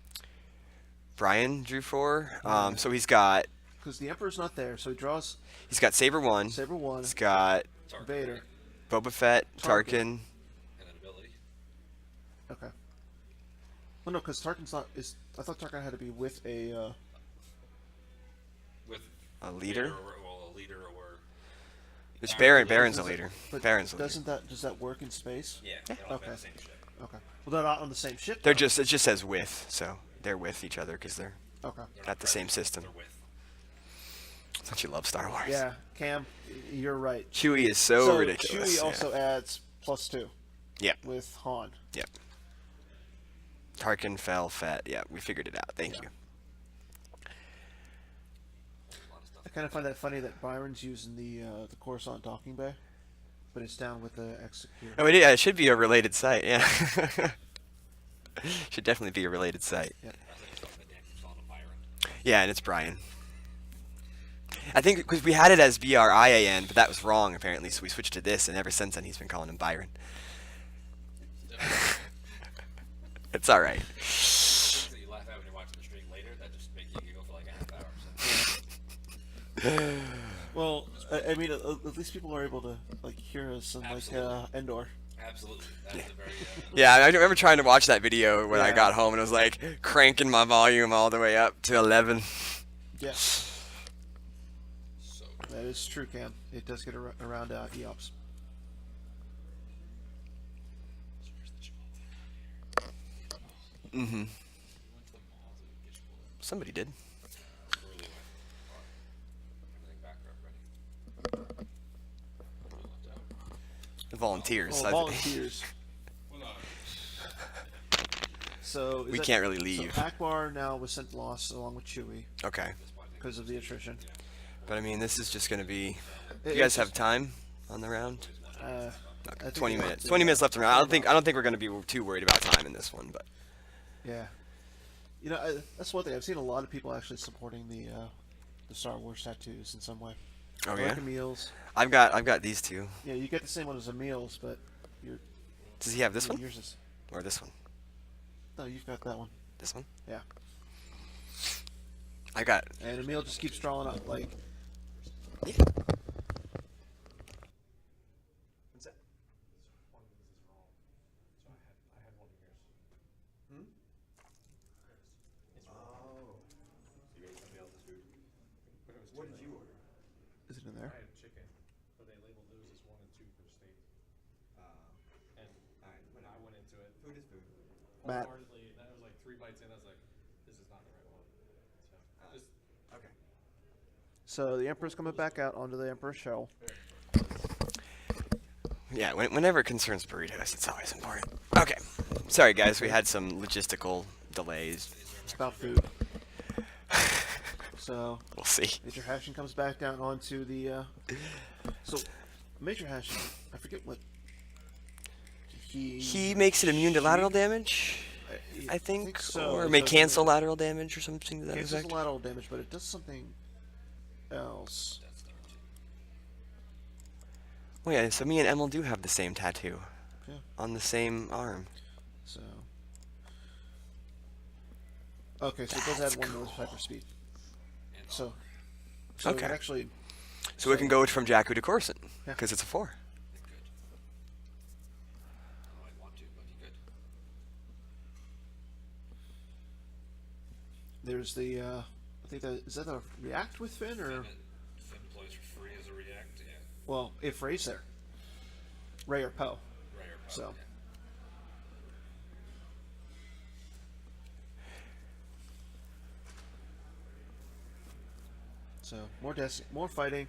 Brian drew 4. So he's got Because the Emperor's not there, so he draws Saber 1. Saber 1, He's got Tarkin, Vader. Boba Fett, Tarkin. Tarkin. And an ability. Okay. Well, no, because Tarkin's not. I thought Tarkin had to be with a. With A leader? Vader or a leader or. Which Baron- Baron's a leader. But Baron's a leader. does that work in space? Yeah. They don't have Okay. the same ship. Okay. Well, they're not on the same ship. They're though. just, it just says with, so they're with each other because they're Okay. They're not the same predators, system. They're with. Don't you love Star Wars? Yeah, Cam, you're right. Chewie is so, ridiculous. Chewie yeah. also adds +2 Yep. with Han. Yep. Tarkin, Fett. Yeah, we figured it out. Thank you. A lot of stuff. I kind of find that funny that Byron's using the Coruscant docking bay, but it's down with the Execute. Oh, it should be a related site. Yeah. Should definitely be a related site. Yeah. I think it's called the damn calling him Byron. Yeah, and it's Brian. I think because we had it as Brian, but that was wrong apparently, so we switched to this, and ever since then he's been calling him Byron. It's all right. Things that you laugh at when you're watching the stream later that just make you giggle for like a half hour. So. Well, I mean, at least people are able to like hear us and Absolutely. Endor. Absolutely. That's a very. Yeah, I remember trying to watch that video when I Yeah. got home, and I was like cranking my volume all the way up to 11. Yeah, So. that is true, Cam. It does get around EOPS. Mm-hmm. Somebody did. Early one. Everything back up ready. Left out. The volunteers. Oh, volunteers. Hold on. So is We that- can't really leave. So Akbar now was sent lost along with Chewie Okay. because of the attrition. But I mean, this is just going to be. It- You guys it's have just- time on the round? I Okay, think 20 it's- minutes. 20 minutes left in the round. I don't think we're going to be too worried about time in this one, but Yeah. You know, that's one thing. I've seen a lot of people actually supporting the Star Wars tattoos in some way. oh Like yeah. Emil's. I've got these two. Yeah, you get the same one as Emil's, but your Does he have this one yours is. or this one? No, you've got that one. This one? Yeah. I got. And Emil just keeps drawing up like. Is it in there? I had chicken, but they labeled those as 1 and 2 per state. And when I went into it, Food is food. Matt. wholeheartedly, and I was like 3 bites in, I was like, this is not the right one. So, just Okay. So the Emperor's coming back out onto the Emperor's shell. Yeah, whenever it concerns burritos, it's always important. Okay. Sorry, guys. We had some logistical delays. It's about food. So We'll see. Major Hashing comes back down onto the. So Major Hashing, I forget what. He makes it immune to lateral damage, I think, so. or It may does cancel lateral damage or something to that Cancels effect. the lateral damage, but it does something else. That's number 2. Oh yeah, so me and Emil do have the same tattoo Yeah. on the same arm. So. Okay, so it does That's add 1 more hyper speed. And So. armor. So Okay. it actually. So we can go from Jakku to Coruscant Yeah. because it's a 4. You could. I might want to, but you could. There's the. I think that is that a react with Finn or Finn plays for free as a react, yeah. well if Ray's there. Ray or Poe. Ray or Poe, So. yeah. So more fighting.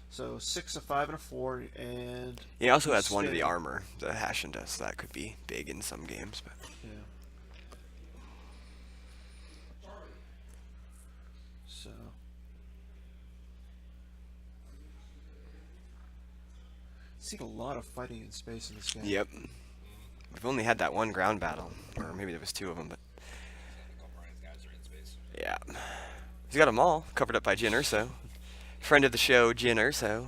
So 6, a 5, and a 4, and He also adds 1 to the Stay. armor that Hashin does, so that could be big in some games. But yeah. So seen a lot of fighting in space in this game. yep, we've only had that one ground battle, or maybe there was 2 of them. But I think all Brian's guys are in space. yeah, he's got them all covered up by Jyn Erso, friend of the show, Jyn Erso.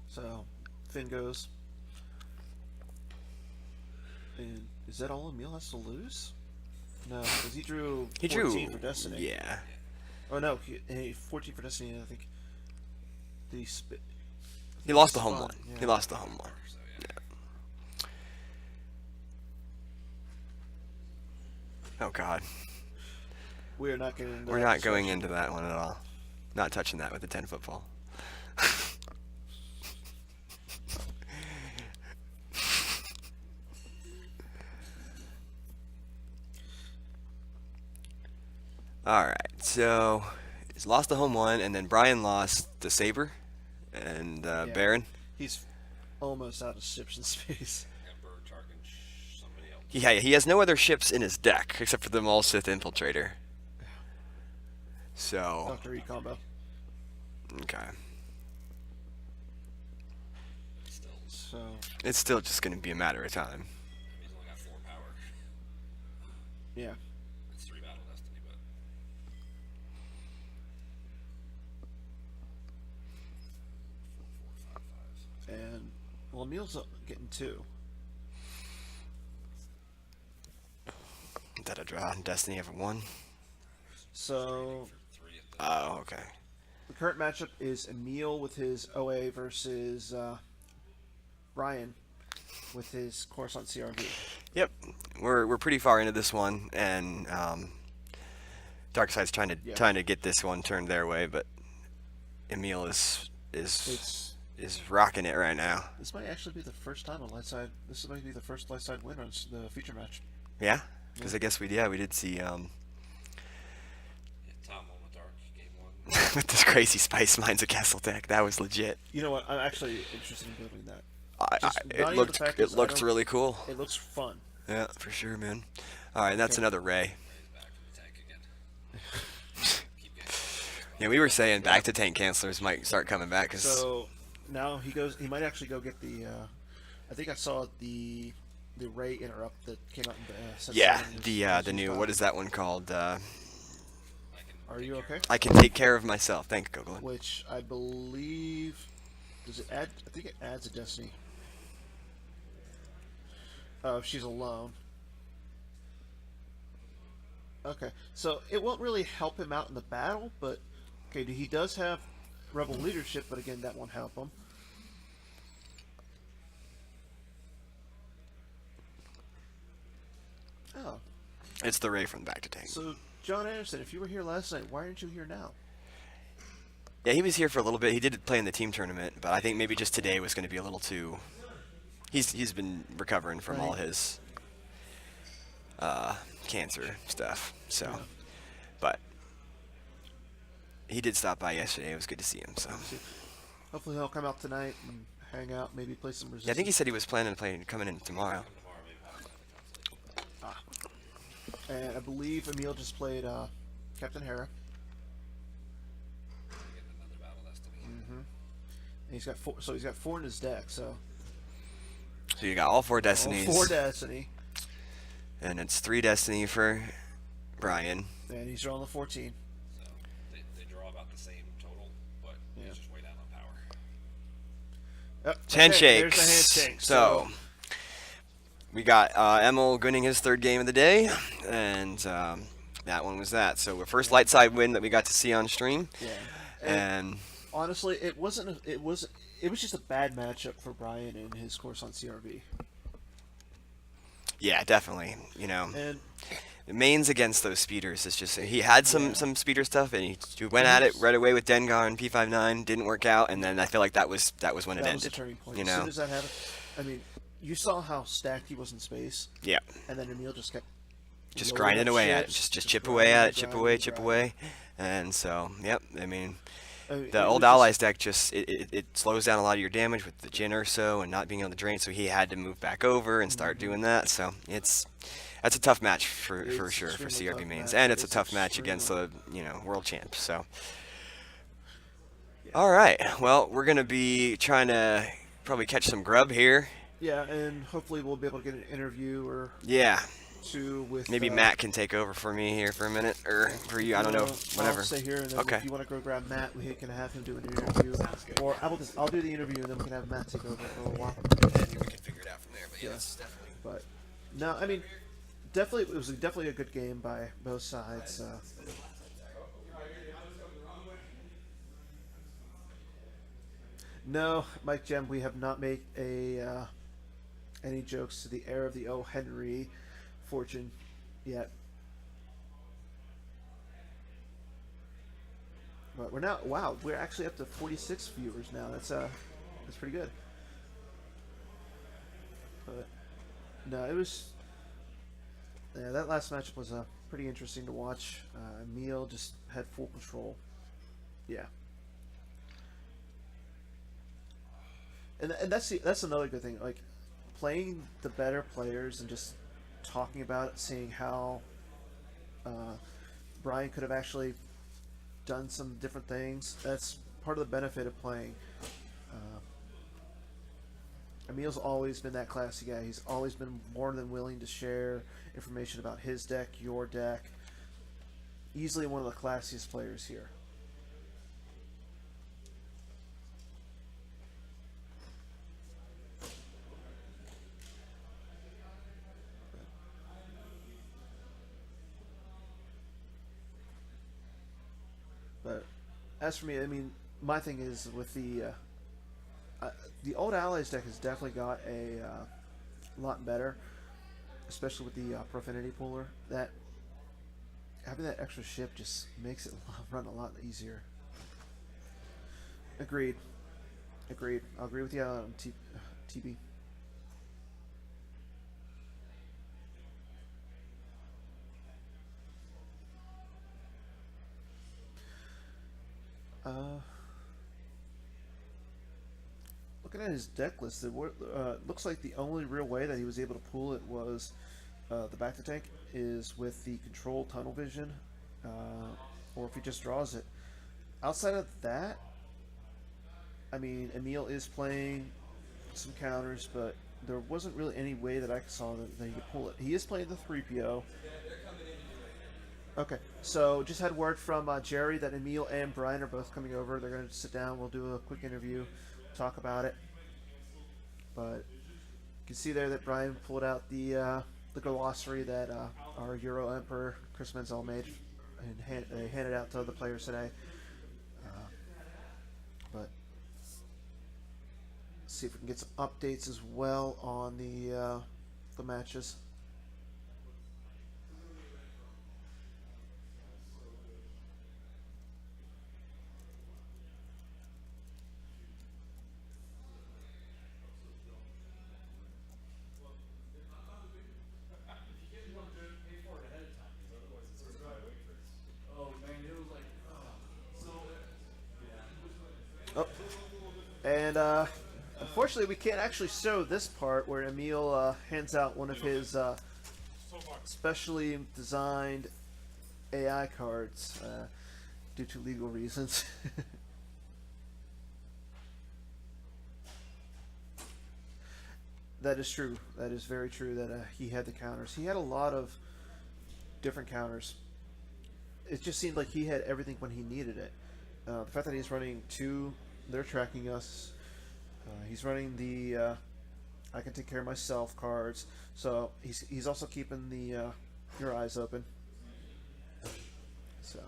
So Finn goes. And is that all Emil has to lose? No, because he drew 14 He drew. for Destiny. Yeah. Oh no, 14 for Destiny. I think. Did he spit? He lost the home Fun, one. yeah. He lost the home one. So yeah. Oh God. We are not getting. Into We're that not going discussion. into that one at all. Not touching that with a 10-foot pole. All right, so he's lost the home one, and then Brian lost the saber and Baron. He's almost out of ships in space. Emperor, Tarkin, somebody else. Yeah, he has no other ships in his deck except for the Maul Sith Infiltrator. So Dr. E combo. okay, Still, So it's still just going to be a matter of time. he's only got 4 power. yeah. It's 3 battle destiny, but And well, Emil's getting 2. Is that a draw? Destiny ever won? So 3 at the Oh, okay. the current matchup is Emil with his OA versus Brian with his Coruscant CRV. Yep, we're pretty far into this one, and Darkside's trying to get this one turned their way, but Emil is It's rocking it right now. this might actually be the first time on light side. This might be the first light side win on the feature match. Yeah, because I guess we did see yeah, Tom Moment Dark, game 1. with this crazy Spice Mines of Castle deck. That was legit. You know what? I'm actually interested in building that. Just not It even the looked fact it is I looked don't- really cool. It looks fun. Yeah, for sure, man. All right, that's Okay. another Ray. He's back from the tank again. Keep getting Yeah, we were saying back to tank cancelers might start coming back because So now he goes. He might actually go get the. I think I saw the Ray interrupt that came out in the. Set yeah, 7 the new what is that one called? I can Are take you care okay? of I can take care of myself. Thank you, Googling. Which I believe does it add? I think it adds a Destiny. Oh, if she's alone. Okay, so it won't really help him out in the battle, but okay, he does have rebel leadership, but again, that won't help him. Oh, It's the Ray from Back to Tank. so John Anderson, if you were here last night, why aren't you here now? Yeah, he was here for a little bit. He did play in the team tournament, but I think maybe just today was going to be a little too. He's been recovering from all Right. his cancer stuff. So, but he did stop by yesterday. It was good to see him. So, Hopefully, he'll come out tonight and hang out, maybe play some Resistance. yeah, I think he said he was planning on coming in tomorrow. And I believe Emil just played Captain Hera. getting another battle destiny. And he's got 4, so he's got 4 in his deck. So So you got all 4 Destinies, 4 Destiny, and it's 3 Destiny for Brian. and he's on the 14. So they draw about the same total, but Yeah. he's just way down on power. Yep, Handshakes. There's the handshake. So we got Emil winning his 3rd game of the day, and that one was that. So the first light side win that we got to see on stream, yeah. and Honestly, it wasn't. It was just a bad matchup for Brian and his course on CRV. yeah, definitely. You know, And the mains against those speeders is just he had some speeder stuff, and he went at it right away with Dengar and P59, didn't work out, and then I feel like that was when it that was ended. the turning point. You As know, soon as that happened, I mean, you saw how stacked he was in space, yeah, and then Emil just kept just loading grinding up away at it, ships, just chip grinding, away at it, grinding, chip grinding. away, and so yep. I mean. I mean, it The was old just- allies deck just it slows down a lot of your damage with the Jin Urso and not being able to drain, so he had to move back over and start doing that. So that's a tough match for It's sure for extremely CRV tough mains, match. and it's a It's tough match against the extremely- world champs. So all right, well we're gonna be trying to probably catch some grub here. Yeah, and hopefully we'll be able to get an interview or Yeah, two with maybe Matt can take over for me here for a minute, or for you. I don't know, whatever. I'll stay here, and then Okay. if you want to go grab Matt, we can have him do an interview. Or I'll do the interview, and then we can have Matt take over for a while. And we can figure it out from there. But yeah, Yeah. it's definitely. But No, I mean, definitely it was definitely a good game by both sides. No, Mike Gem, we have not made any jokes to the heir of the O. Henry fortune yet. But we're now, wow, we're actually up to 46 viewers now. That's pretty good. But no, it was, yeah, that last matchup was pretty interesting to watch. Emil just had full control. Yeah. And that's another good thing. Like playing the better players and just talking about it, seeing how Brian could have actually done some different things. That's part of the benefit of playing. Emil's always been that classy guy. He's always been more than willing to share information about his deck, your deck. Easily one of the classiest players here. But as for me, I mean, my thing is with the Old Allies deck has definitely got a lot better, especially with the Profanity Pooler. That having that extra ship just makes it run a lot easier. Agreed. Agreed. I'll agree with you on TB. Looking at his deck list, it looks like the only real way that he was able to pull it was the back to tank is with the control tunnel vision, or if he just draws it. Outside of that, I mean, Emil is playing some counters, but there wasn't really any way that I saw that he could pull it. He is playing the 3PO. Okay, so just had word from Jerry that Emil and Brian are both coming over. They're going to sit down. We'll do a quick interview, talk about it. But you can see there that Brian pulled out the glossary that our Euro Emperor Chris Menzel made, and they handed out to the players today. But let's see if we can get some updates as well on the matches. Oh, and unfortunately, we can't actually show this part where Emil hands out one of his specially designed AI cards due to legal reasons. That is true. That is very true that he had the counters. He had a lot of different counters. It just seemed like he had everything when he needed it. The fact that he's running two, they're tracking us. He's running the I can take care of myself cards. So he's also keeping the your eyes open. So.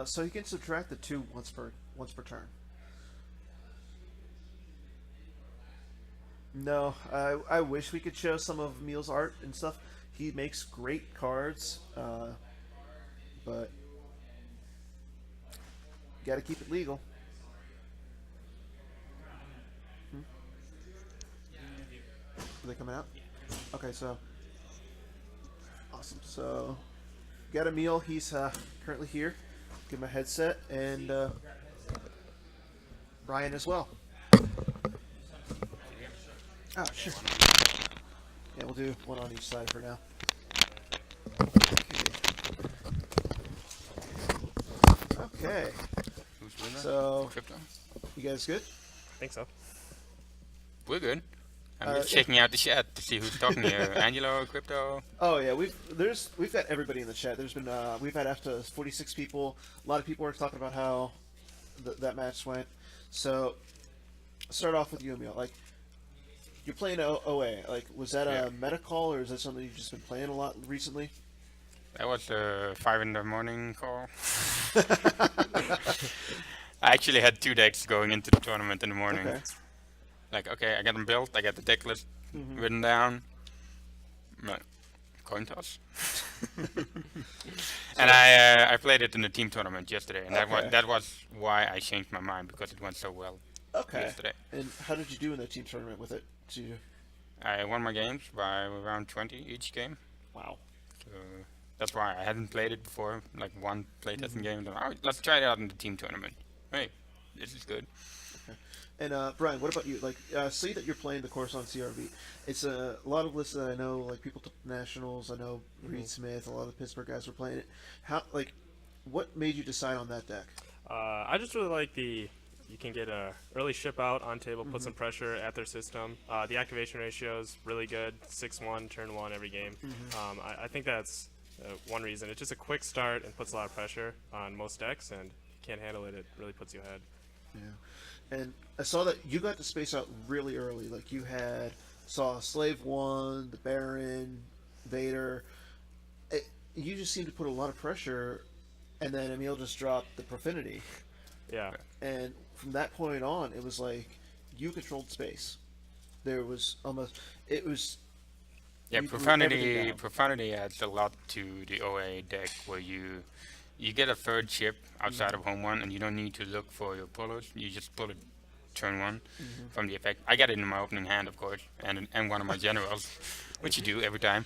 So he can subtract the 2 once per turn. No, I wish we could show some of Emil's art and stuff. He makes great cards, but got to keep it legal. Are they coming out? Okay, so awesome. So got Emil. He's currently here. Give him a headset, and Brian as well. Oh, sure. Yeah, we'll do one on each side for now. Okay. So, you guys good? I think so. We're good. I'm just checking out the chat to see who's talking here. Angelo, Crypto. Oh yeah, we've got everybody in the chat. There's been we've had up to 46 people. A lot of people are talking about how that match went. So start off with you, Emil. Like you're playing OA. Like was that Yeah. a meta call or is that something you've just been playing a lot recently? That was a 5 in the morning call. I actually had 2 decks going into the tournament in the morning. Okay. Like, okay, I got them built, I got the deck list written down. Like, coin toss. And I played it in the team tournament yesterday, and Okay. that was why I changed my mind, because it went so well Okay. yesterday. And how did you do in the team tournament with it? Did you... I won my games by around 20 each game. Wow. So that's why I hadn't played it before, like one playtesting game. And then, oh, let's try it out in the team tournament. Hey, this is good. And Brian, what about you? Like, see that you're playing the course on CRV. It's a lot of lists that I know. Like people took nationals. I know Reed Smith. A lot of the Pittsburgh guys were playing it. How like, what made you decide on that deck? I just really like you can get a early ship out on table, put some pressure at their system. The activation ratio is really good, 6-1, turn 1 every game. I think that's one reason. It's just a quick start and puts a lot of pressure on most decks, and if you can't handle it, it really puts you ahead. Yeah. And I saw that you got to space out really early. Like you saw Slave 1, the Baron, Vader. You just seemed to put a lot of pressure, and then Emil just dropped the Profanity. Yeah. And from that point on, it was like you controlled space. There was almost it was. Yeah, you threw everything down. profanity adds a lot to the OA deck, where you get a third chip outside of home one, and you don't need to look for your pullers. You just pull it turn 1 from the effect. I got it in my opening hand, of course, and one of my generals, which you do every time.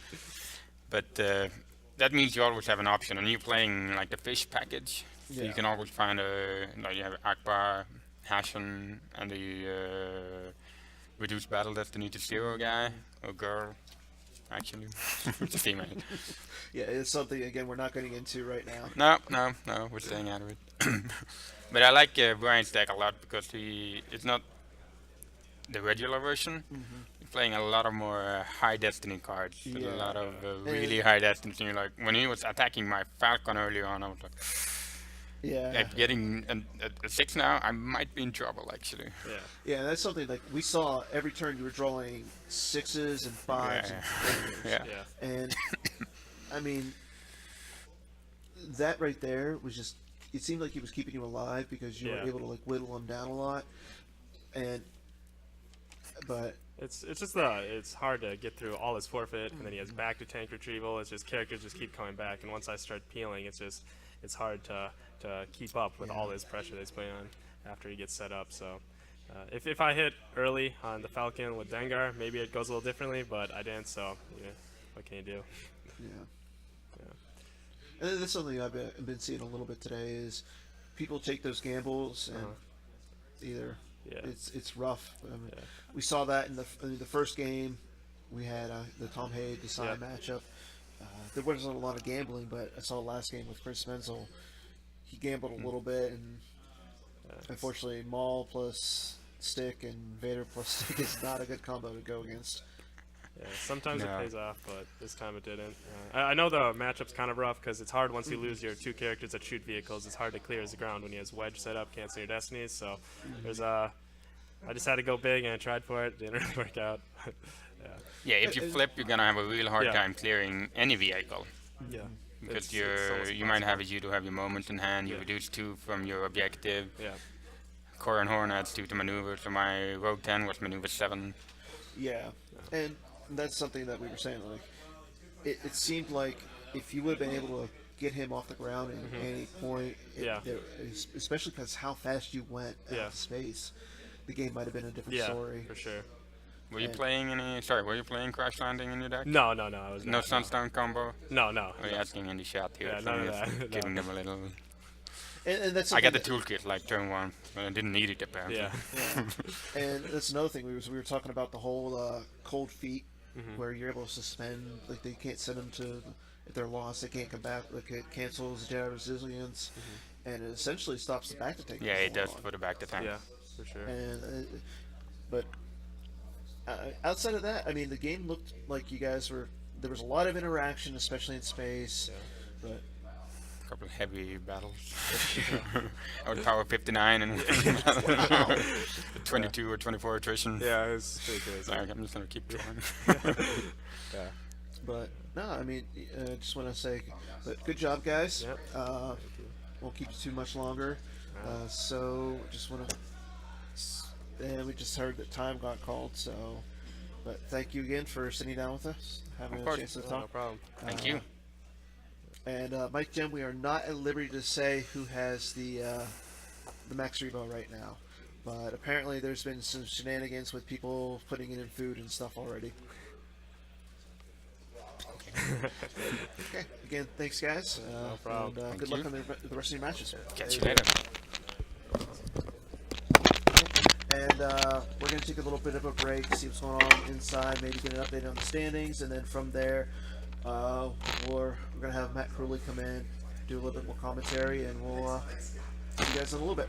But that means you always have an option, and you're playing like the fish package, so Yeah. you can always find you have Akbar, Hashan, and the reduced battle destiny to 0 guy or girl. Actually, it's a female. Yeah, it's something again we're not getting into right now. No, we're staying out of it. But I like Brian's deck a lot because it's not the regular version. He's playing a lot of more high destiny cards, with Yeah. a lot of really high destiny. And you're like, when he was attacking my Falcon earlier on, I was like, Yeah. I'm getting a 6 now. I might be in trouble actually. Yeah. Yeah, that's something like we saw every turn you were drawing 6s and 5s and 4s. Yeah. Yeah. And I mean, that right there was just. It seemed like he was keeping you alive because you Yeah. were able to like whittle him down a lot. But It's just it's hard to get through all his forfeit, and then he has back to tank retrieval. It's just characters just keep coming back, and once I start peeling, it's hard to keep up with all his pressure that he's putting on after he gets set up. So if I hit early on the Falcon with Dengar, maybe it goes a little differently, but I didn't. So what can you do? yeah. And that's something I've been seeing a little bit today is people take those gambles and either Yeah. it's rough. I mean, Yeah. we saw that in the first game. We had the Tom Hay Desai matchup. There wasn't a lot of gambling, but I saw last game with Chris Menzel. He gambled a little bit, and unfortunately, Maul plus Stick and Vader plus Stick is not a good combo to go against. Yeah, sometimes No. it pays off, but this time it didn't. I know the matchup's kind of rough because it's hard once you lose your 2 characters that shoot vehicles. It's hard to clear the ground when he has Wedge set up, cancel your destinies. So there's I just had to go big and I tried for it. Didn't really work out. Yeah, if you flip, you're gonna have a real hard Yeah. time clearing any vehicle. Yeah. Because It's almost you might have impossible. you have your moment in hand. You Yeah. reduce 2 from your objective. Yeah. Corin Horn adds 2 to maneuver, so my Rogue 10 was maneuver 7. Yeah, and that's something that we were saying. Like, it seemed like if you would have been able to get him off the ground at any point, Yeah. especially because how fast you went out Yeah. of space, the game might have been a different Yeah, story. for sure. Were you And- playing were you playing Crash Landing in your deck? No, I was No not. Sunstone combo? No, no. Are you asking in the chat here? Yeah, so none of I'm just that, giving no. them a little. And that's I got the something toolkit like turn 1, but I didn't need it apparently. Yeah. that- and that's another thing. We were talking about the whole cold feet, where you're able to suspend. Like they can't send them to if they're lost. They can't come back. Like it cancels Jedi resilience, and it essentially stops the back to take. Yeah, it from does on. put it back to tank. Yeah, for sure. And but outside of that, I mean, the game looked like you guys were. There was a lot of interaction, especially in space. But A couple of heavy battles. I would power 59 and 22 or 24 attrition. Yeah, it was pretty crazy. Like, I'm just gonna keep going. Yeah. but no, I mean, just want to say, but good job, guys. Yep. Won't keep you too much longer. So just want to. And we just heard that time got called, so. But thank you again for sitting down with us, having Of a course. chance to No talk. problem. Thank you. And Mike Jim, we are not at liberty to say who has the Max Rebo right now, but apparently there's been some shenanigans with people putting it in food and stuff already. Okay. Again, thanks, guys. No problem. And, good Thank luck on the rest of your matches. Catch you later. And we're going to take a little bit of a break, see what's going on inside, maybe get an update on the standings, and then from there, we're going to have Matt Crewley come in, do a little bit more commentary, and we'll see you guys in a little bit.